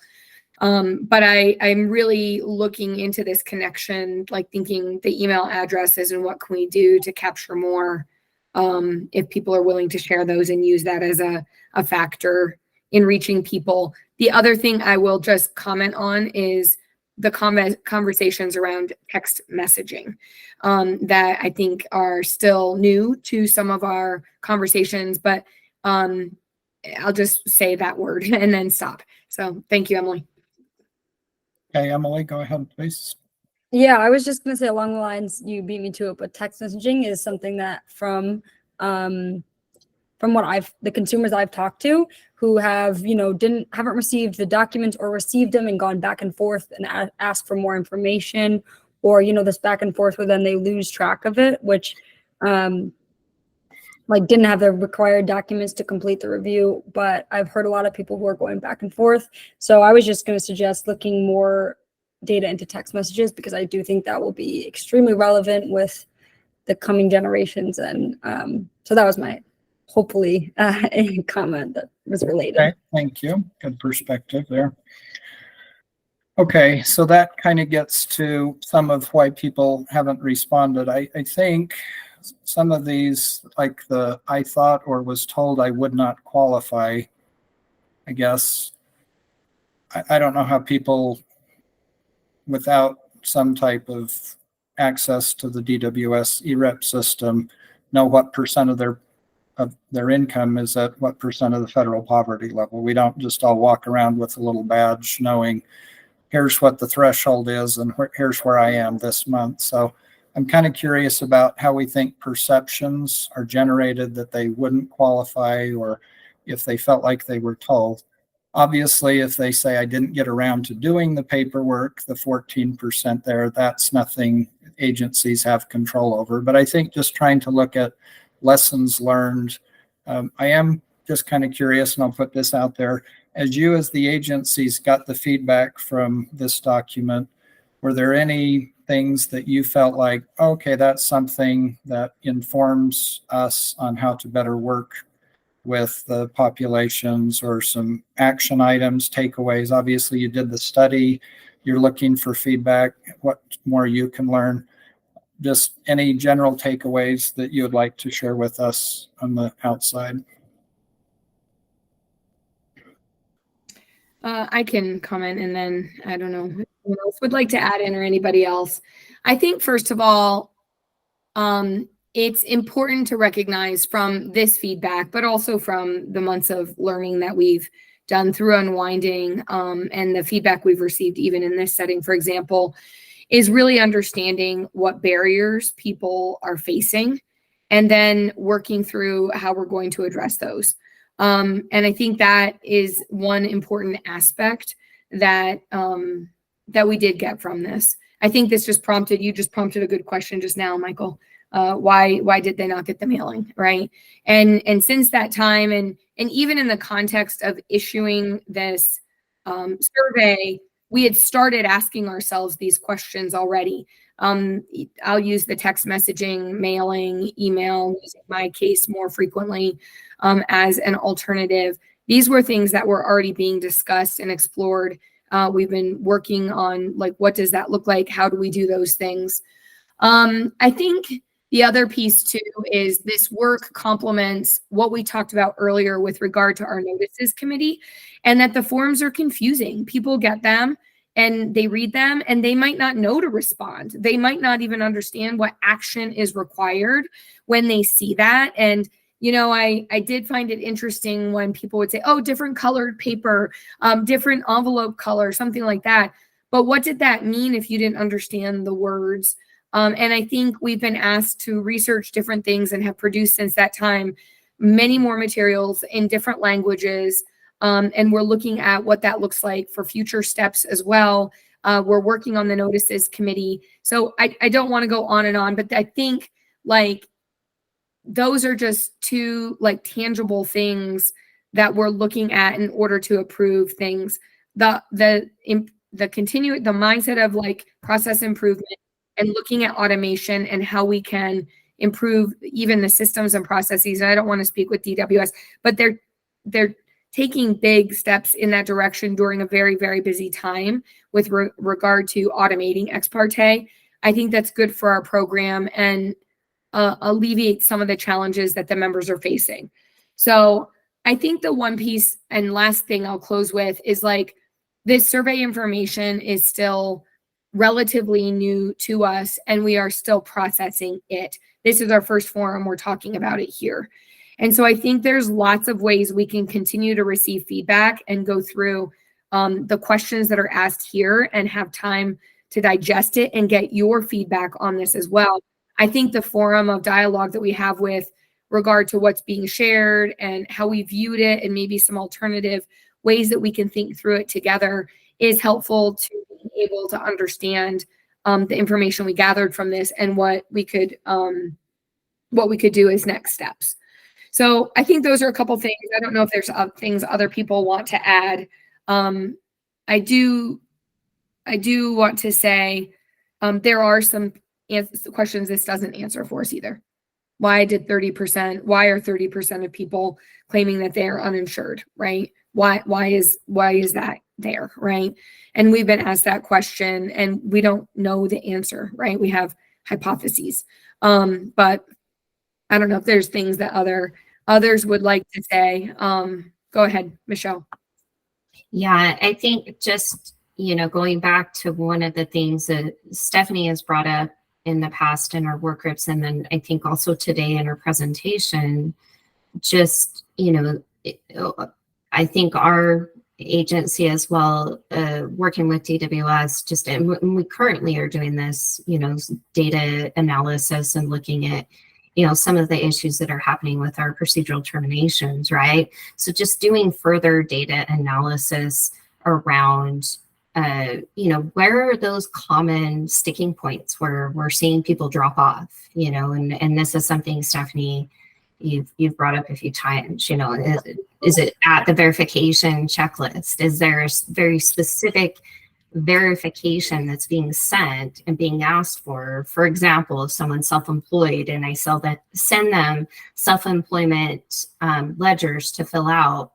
Speaker 11: But I'm really looking into this connection, like thinking the email addresses and what can we do to capture more if people are willing to share those and use that as a factor in reaching people. The other thing I will just comment on is the conversations around text messaging that I think are still new to some of our conversations, but I'll just say that word and then stop. So thank you, Emily.
Speaker 2: Okay, Emily, go ahead, please.
Speaker 14: Yeah, I was just going to say along the lines, you beat me to it, but text messaging is something that from what the consumers I've talked to who have, haven't received the documents or received them and gone back and forth and asked for more information, or, this back and forth where then they lose track of it, which didn't have the required documents to complete the review. But I've heard a lot of people who are going back and forth. So I was just going to suggest looking more data into text messages, because I do think that will be extremely relevant with the coming generations. And so that was my hopefully a comment that was related.
Speaker 2: Okay, thank you. Good perspective there. Okay, so that kind of gets to some of why people haven't responded. I think some of these, like the I thought or was told I would not qualify, I guess, I don't know how people without some type of access to the DWS EREP system know what percent of their income is at what percent of the federal poverty level. We don't just all walk around with a little badge knowing here's what the threshold is and here's where I am this month. So I'm kind of curious about how we think perceptions are generated that they wouldn't qualify, or if they felt like they were told. Obviously, if they say I didn't get around to doing the paperwork, the 14% there, that's nothing agencies have control over. But I think just trying to look at lessons learned, I am just kind of curious, and I'll put this out there. As you, as the agencies, got the feedback from this document, were there any things that you felt like, okay, that's something that informs us on how to better work with the populations, or some action items, takeaways? Obviously, you did the study, you're looking for feedback, what more you can learn. Just any general takeaways that you would like to share with us on the outside?
Speaker 11: I can comment, and then I don't know who else would like to add in, or anybody else. I think first of all, it's important to recognize from this feedback, but also from the months of learning that we've done through unwinding, and the feedback we've received even in this setting, for example, is really understanding what barriers people are facing and then working through how we're going to address those. And I think that is one important aspect that that we did get from this. I think this you just prompted a good question just now, Michael. Why did they not get the mailing, right? And since that time, and even in the context of issuing this survey, we had started asking ourselves these questions already. I'll use the text messaging, mailing, email, using my case more frequently as an alternative. These were things that were already being discussed and explored. We've been working on, like, what does that look like? How do we do those things? I think the other piece too is this work complements what we talked about earlier with regard to our notices committee, and that the forms are confusing. People get them and they read them and they might not know to respond. They might not even understand what action is required when they see that. And you know, I did find it interesting when people would say, oh, different colored paper, different envelope color, something like that. But what did that mean if you didn't understand the words? And I think we've been asked to research different things and have produced since that time many more materials in different languages. And we're looking at what that looks like for future steps as well. We're working on the notices committee. So I don't want to go on and on, but I think like those are just two like tangible things that we're looking at in order to approve things. The mindset of like process improvement and looking at automation and how we can improve even the systems and processes. And I don't want to speak with DWS, but they're taking big steps in that direction during a very, very busy time with regard to automating ex parte. I think that's good for our program and alleviate some of the challenges that the members are facing. So I think the one piece and last thing I'll close with is like this survey information is still relatively new to us and we are still processing it. This is our first forum. We're talking about it here. And so I think there's lots of ways we can continue to receive feedback and go through the questions that are asked here and have time to digest it and get your feedback on this as well. I think the forum of dialogue that we have with regard to what's being shared and how we viewed it and maybe some alternative ways that we can think through it together is helpful to be able to understand the information we gathered from this and what we could do as next steps. So I think those are a couple things. I don't know if there's things other people want to add. I do want to say there are some questions this doesn't answer for us either. Why are 30% of people claiming that they are uninsured, right? Why is that there, right? And we've been asked that question and we don't know the answer, right? We have hypotheses. But I don't know if there's things that others would like to say. Go ahead, Michelle.
Speaker 6: Yeah, I think just, going back to one of the things that Stephanie has brought up in the past in our work groups, and then I think also today in her presentation, just, I think our agency as well, working with DWS, and we currently are doing this, data analysis and looking at, some of the issues that are happening with our procedural terminations, right? So just doing further data analysis around, where are those common sticking points where we're seeing people drop off, and this is something, Stephanie, you've brought up a few times, is it at the verification checklist? Is there a very specific verification that's being sent and being asked for example, if someone's self-employed and I send them self-employment ledgers to fill out,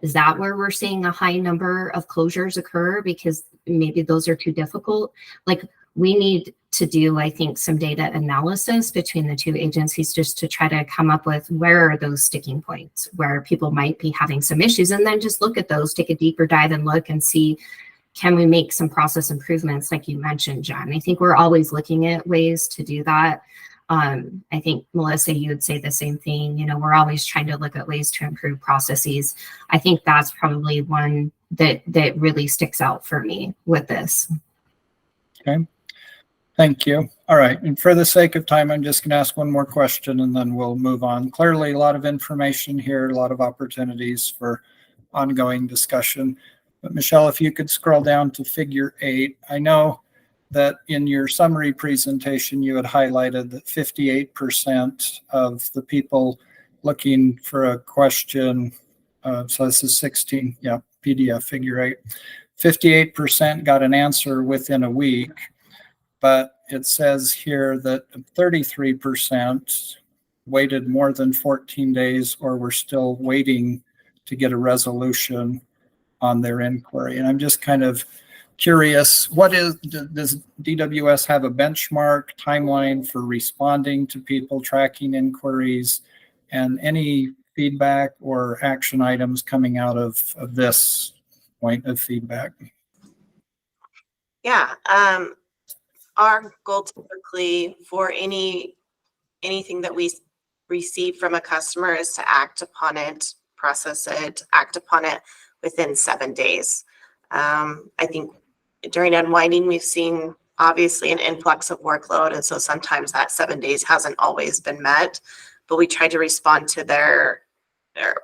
Speaker 6: is that where we're seeing a high number of closures occur because maybe those are too difficult? Like, we need to do, I think, some data analysis between the two agencies just to try to come up with where are those sticking points where people might be having some issues, and then just look at those, take a deeper dive and look and see, can we make some process improvements like you mentioned, Jen? I think we're always looking at ways to do that. I think, Melissa, you would say the same thing. You know, we're always trying to look at ways to improve processes. I think that's probably one that really sticks out for me with this.
Speaker 2: Okay. Thank you. All right. And for the sake of time, I'm just going to ask one more question and then we'll move on. Clearly, a lot of information here, a lot of opportunities for ongoing discussion. But Michelle, if you could scroll down to figure 8, I know that in your summary presentation, you had highlighted that 58% of the people looking for a question, so this is 16, yeah, PDF figure 8, 58% got an answer within a week. But it says here that 33% waited more than 14 days or were still waiting to get a resolution on their inquiry. And I'm just kind of curious, does DWS have a benchmark timeline for responding to people tracking inquiries, and any feedback or action items coming out of this point of feedback?
Speaker 7: Yeah. Our goal typically for anything that we receive from a customer is to act upon it, process it, act upon it within 7 days. I think during unwinding, we've seen obviously an influx of workload. And so sometimes that 7 days hasn't always been met, but we try to respond to their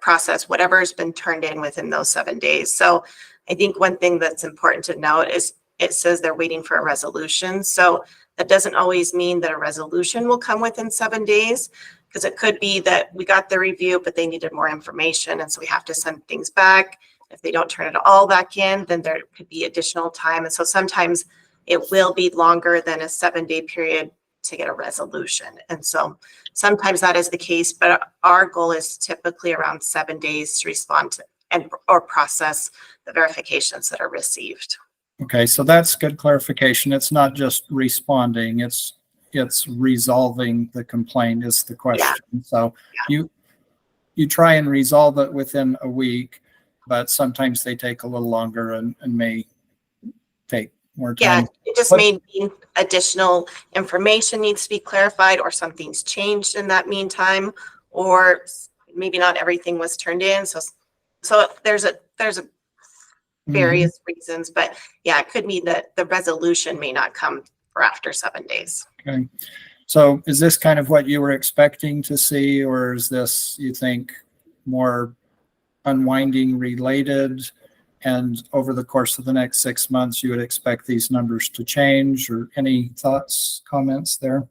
Speaker 7: process, whatever has been turned in within those 7 days. So I think one thing that's important to note is it says they're waiting for a resolution. So that doesn't always mean that a resolution will come within 7 days, because it could be that we got the review, but they needed more information. And so we have to send things back. If they don't turn it all back in, then there could be additional time. And so sometimes it will be longer than a 7-day period to get a resolution. And so sometimes that is the case, but our goal is typically around 7 days to respond to or process the verifications that are received.
Speaker 2: Okay, so that's good clarification. It's not just responding, it's resolving the complaint is the question. Yeah. So yeah. You try and resolve it within a week, but sometimes they take a little longer and may take more time.
Speaker 7: Yeah, it just may mean additional information needs to be clarified, or something's changed in that meantime, or maybe not everything was turned in. So there's a various reasons, but yeah, it could mean that the resolution may not come for after 7 days.
Speaker 2: Okay. So is this kind of what you were expecting to see, or is this, you think, more unwinding related, and over the course of the next 6 months, you would expect these numbers to change, or any thoughts, comments there?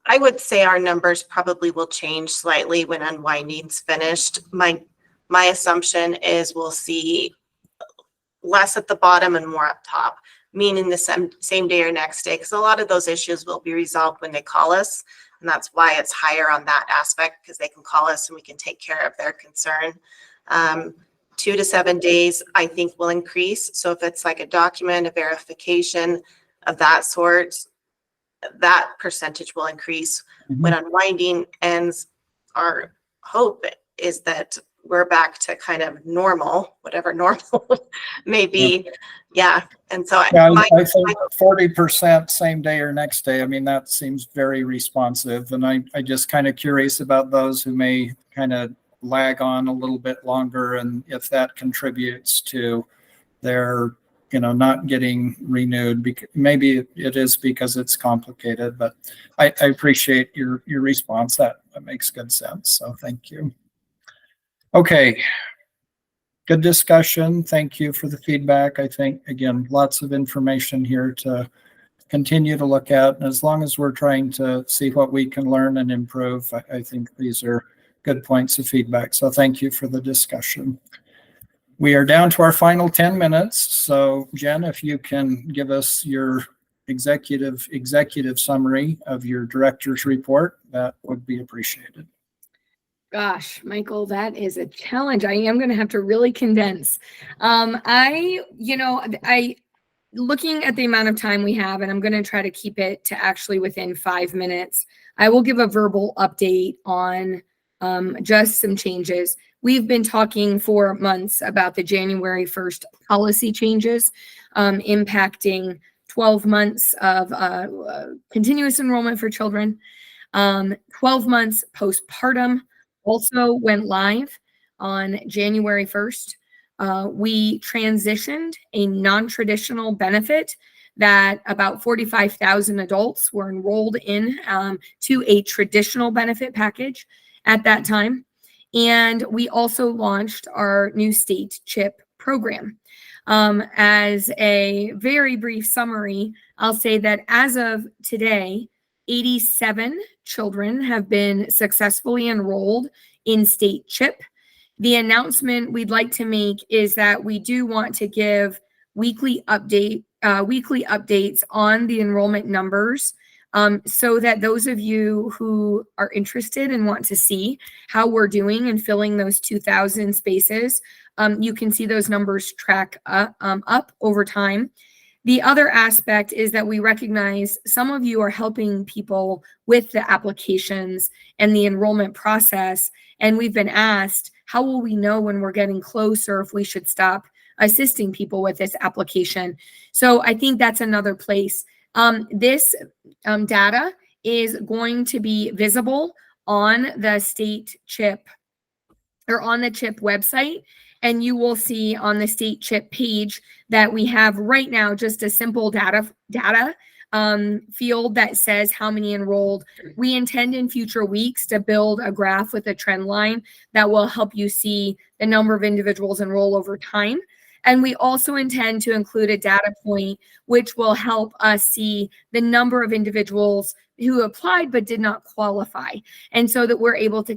Speaker 7: I would say our numbers probably will change slightly when unwinding's finished. My assumption is we'll see less at the bottom and more up top, meaning the same day or next day, because a lot of those issues will be resolved when they call us. And that's why it's higher on that aspect, because they can call us and we can take care of their concern. 2 to 7 days, I think, will increase. So if it's like a document, a verification of that sort, that percentage will increase. When unwinding ends, our hope is that we're back to kind of normal, whatever normal may be. Yeah. And so I
Speaker 2: think 40% same day or next day. I mean, that seems very responsive. And I just kind of curious about those who may kind of lag on a little bit longer, and if that contributes to their, not getting renewed. Because maybe it is because it's complicated, but I appreciate your response. That makes good sense. So thank you. Okay, good discussion. Thank you for the feedback. I think, again, lots of information here to continue to look at. And as long as we're trying to see what we can learn and improve, I think these are good points of feedback. So thank you for the discussion. We are down to our final 10 minutes. So Jen, if you can give us your executive summary of your director's report, that would be appreciated.
Speaker 11: Gosh, Michael, that is a challenge. I am going to have to really condense. Looking at the amount of time we have, and I'm going to try to keep it to actually within 5 minutes, I will give a verbal update on just some changes. We've been talking for months about the January 1st policy changes impacting 12 months of continuous enrollment for children. 12 months postpartum also went live on January 1st. We transitioned a non-traditional benefit that about 45,000 adults were enrolled in to a traditional benefit package at that time. And we also launched our new state CHIP program. As a very brief summary, I'll say that as of today, 87 children have been successfully enrolled in state CHIP. The announcement we'd like to make is that we do want to give weekly updates on the enrollment numbers, so that those of you who are interested and want to see how we're doing in filling those 2,000 spaces, you can see those numbers track up over time. The other aspect is that we recognize some of you are helping people with the applications and the enrollment process. And we've been asked, how will we know when we're getting closer if we should stop assisting people with this application? So I think that's another place. This data is going to be visible on the state CHIP or on the CHIP website. And you will see on the state CHIP page that we have right now just a simple data field that says how many enrolled. We intend in future weeks to build a graph with a trend line that will help you see the number of individuals enroll over time. And we also intend to include a data point which will help us see the number of individuals who applied but did not qualify, and so that we're able to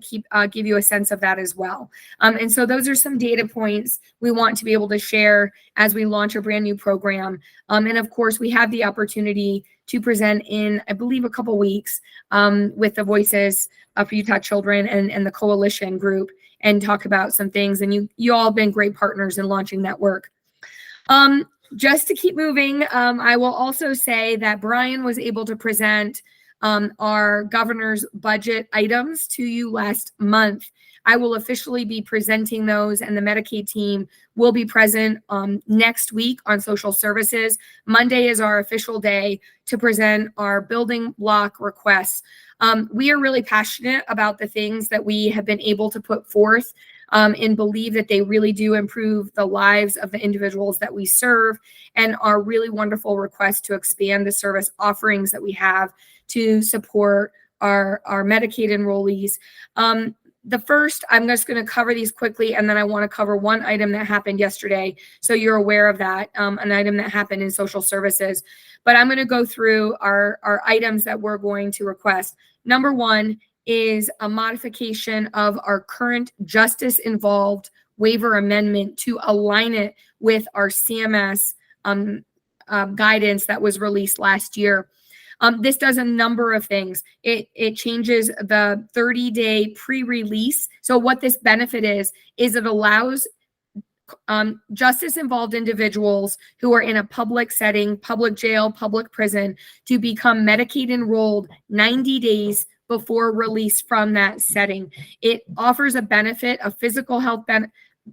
Speaker 11: give you a sense of that as well. And so those are some data points we want to be able to share as we launch a brand new program. And of course, we have the opportunity to present in, I believe, a couple weeks with the Voices for Utah Children and the Coalition group and talk about some things. And you all have been great partners in launching that work. Just to keep moving, I will also say that Brian was able to present our governor's budget items to you last month. I will officially be presenting those, and the Medicaid team will be present next week on social services. Monday is our official day to present our building block requests. We are really passionate about the things that we have been able to put forth and believe that they really do improve the lives of the individuals that we serve, and are really wonderful requests to expand the service offerings that we have to support our Medicaid enrollees. The first, I'm just going to cover these quickly, and then I want to cover one item that happened yesterday, so you're aware of that, an item that happened in social services. But I'm going to go through our items that we're going to request. Number one is a modification of our current justice-involved waiver amendment to align it with our CMS guidance that was released last year. This does a number of things. It changes the 30-day pre-release. So what this benefit is it allows justice-involved individuals who are in a public setting, public jail, public prison, to become Medicaid enrolled 90 days before release from that setting. It offers a benefit of physical health,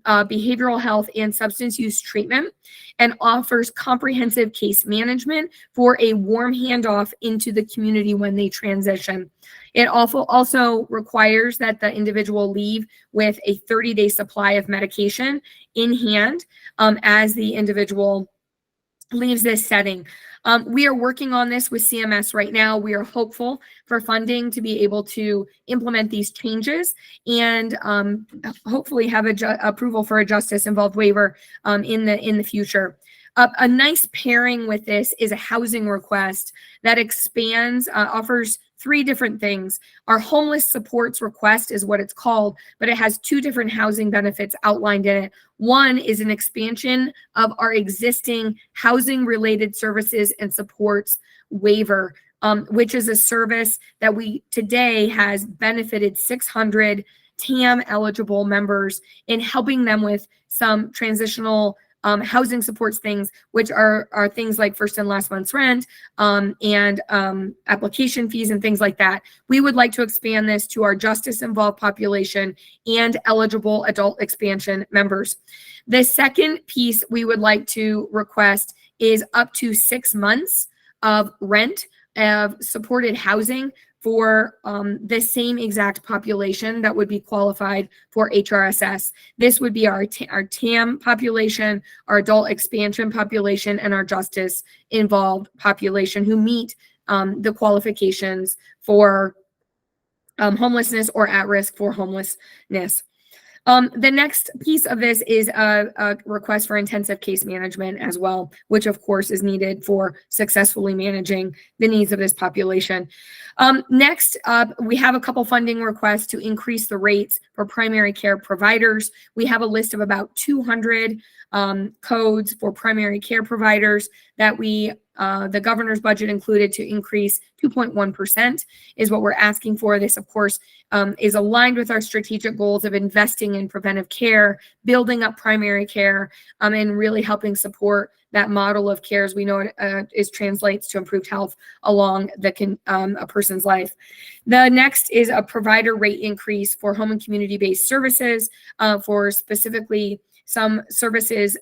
Speaker 11: behavioral health, and substance use treatment, and offers comprehensive case management for a warm handoff into the community when they transition. It also requires that the individual leave with a 30-day supply of medication in hand as the individual leaves this setting. We are working on this with CMS right now. We are hopeful for funding to be able to implement these changes and hopefully have approval for a justice-involved waiver in the future. A nice pairing with this is a housing request that expands, offers three different things. Our homeless supports request is what it's called, but it has two different housing benefits outlined in it. One is an expansion of our existing housing related services and supports waiver, which is a service that we today has benefited 600 TAM eligible members in helping them with some transitional housing supports things, which are things like first and last month's rent and application fees and things like that. We would like to expand this to our justice involved population and eligible adult expansion members. The second piece we would like to request is up to 6 months of rent of supported housing for the same exact population that would be qualified for HRSS. This would be our TAM population, our adult expansion population, and our justice involved population who meet the qualifications for homelessness or at risk for homelessness. The next piece of this is a request for intensive case management as well, which of course is needed for successfully managing the needs of this population. Next up, we have a couple funding requests to increase the rates for primary care providers. We have a list of about 200 codes for primary care providers that the governor's budget included to increase 2.1% is what we're asking for. This, of course, is aligned with our strategic goals of investing in preventive care, building up primary care, and really helping support that model of care as we know it translates to improved health along a person's life. The next is a provider rate increase for home and community-based services for specifically some services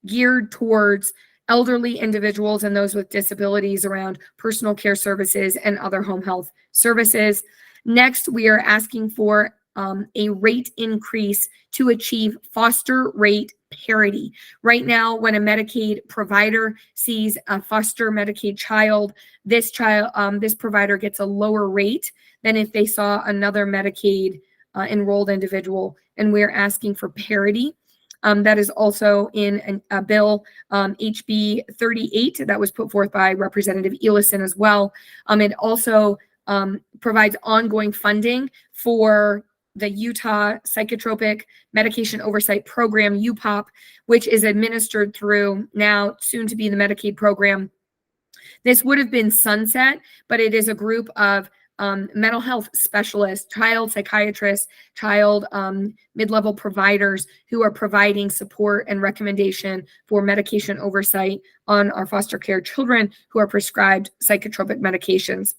Speaker 11: geared towards elderly individuals and those with disabilities around personal care services and other home health services. Next, we are asking for a rate increase to achieve foster rate parity. Right now, when a Medicaid provider sees a foster Medicaid child, this provider gets a lower rate than if they saw another Medicaid enrolled individual, and we're asking for parity. That is also in a bill, HB 38, that was put forth by Representative Ellison as well. It also provides ongoing funding for the Utah Psychotropic Medication Oversight Program, UPOP, which is administered through now soon to be the Medicaid program. This would have been sunset, but it is a group of mental health specialists, child psychiatrists, child mid-level providers who are providing support and recommendation for medication oversight on our foster care children who are prescribed psychotropic medications.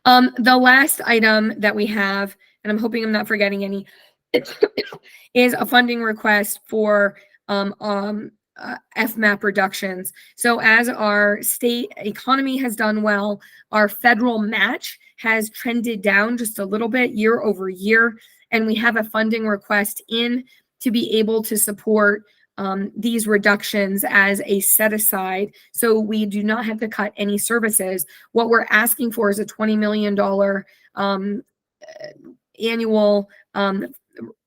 Speaker 11: The last item that we have, and I'm hoping I'm not forgetting any, is a funding request for FMAP reductions. So as our state economy has done well, our federal match has trended down just a little bit year over year, and we have a funding request in to be able to support these reductions as a set aside, so we do not have to cut any services. What we're asking for is a $20 million annual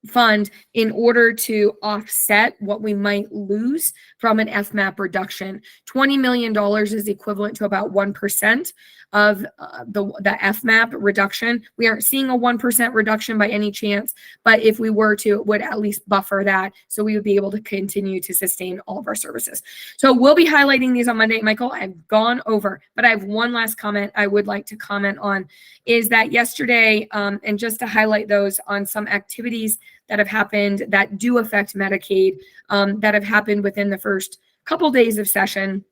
Speaker 11: fund in order to offset what we might lose from an FMAP reduction. $20 million is equivalent to about 1% of the FMAP reduction. We aren't seeing a 1% reduction by any chance, but if we were to, it would at least buffer that, so we would be able to continue to sustain all of our services. So we'll be highlighting these on Monday. Michael, I've gone over, but I have one last comment I would like to comment on, is that yesterday, and just to highlight those on some activities that have happened that do affect Medicaid, that have happened within the first couple days of session.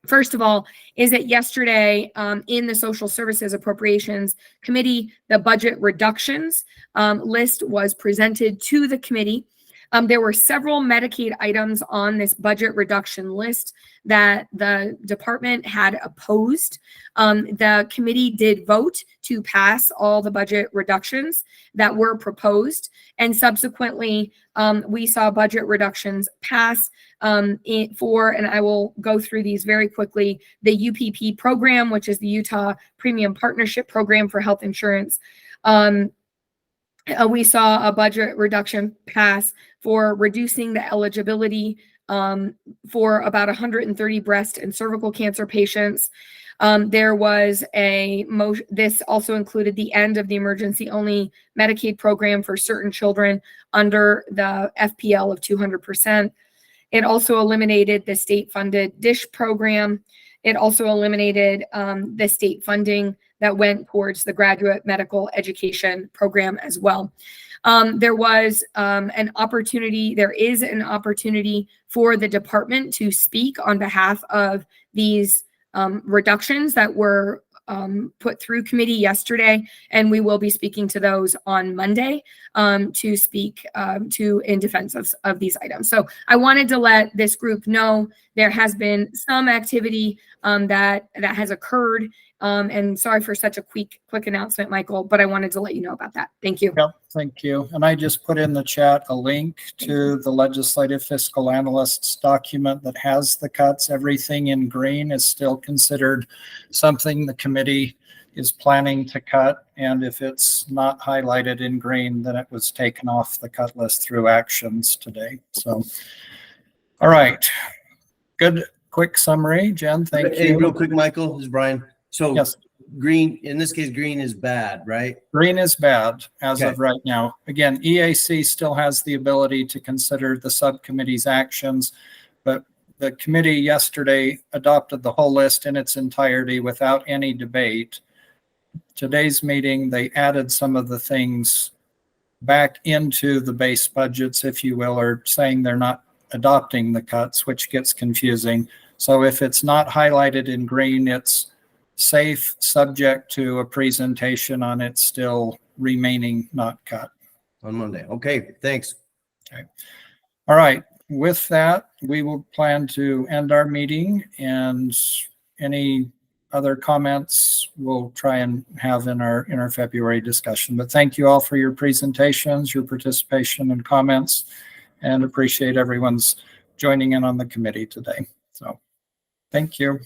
Speaker 11: First of all, is that yesterday in the Social Services Appropriations Committee, the budget reductions list was presented to the committee. There were several Medicaid items on this budget reduction list that the department had opposed. The committee did vote to pass all the budget reductions that were proposed, and subsequently we saw budget reductions pass for, and I will go through these very quickly, the UPP program, which is the Utah Premium Partnership Program for Health Insurance. We saw a budget reduction pass for reducing the eligibility for about 130 breast and cervical cancer patients. There was a motion, this also included the end of the emergency only Medicaid program for certain children under the FPL of 200%. It also eliminated the state funded DISH program. It also eliminated the state funding that went towards the graduate medical education program as well. There was an opportunity, there is an opportunity for the department to speak on behalf of these reductions that were put through committee yesterday, and we will be speaking to those on Monday to speak in defense of these items. So I wanted to let this group know there has been some activity that has occurred. And sorry for such a quick announcement, Michael, but I wanted to let you know about that. Thank you.
Speaker 2: Yep, thank you. And I just put in the chat a link to the legislative fiscal analyst's document that has the cuts. Everything in green is still considered something the committee is planning to cut. And if it's not highlighted in green, then it was taken off the cut list through actions today. So, all right. Good, quick summary. Jen, thank
Speaker 15: Hey,
Speaker 2: you.
Speaker 15: real quick, Michael, this is Brian. So
Speaker 2: yes,
Speaker 15: green, in this case, green is bad, right?
Speaker 2: Green is bad as
Speaker 15: Okay.
Speaker 2: of right now. Again, EAC still has the ability to consider the subcommittee's actions, but the committee yesterday adopted the whole list in its entirety without any debate. Today's meeting, they added some of the things back into the base budgets, if you will, or saying they're not adopting the cuts, which gets confusing. So if it's not highlighted in green, it's safe, subject to a presentation on it still remaining not cut.
Speaker 15: On Monday. Okay, thanks.
Speaker 2: Okay. All right. With that, we will plan to end our meeting, and any other comments we'll try and have in our February discussion. But thank you all for your presentations, your participation and comments, and appreciate everyone's joining in on the committee today. So thank you.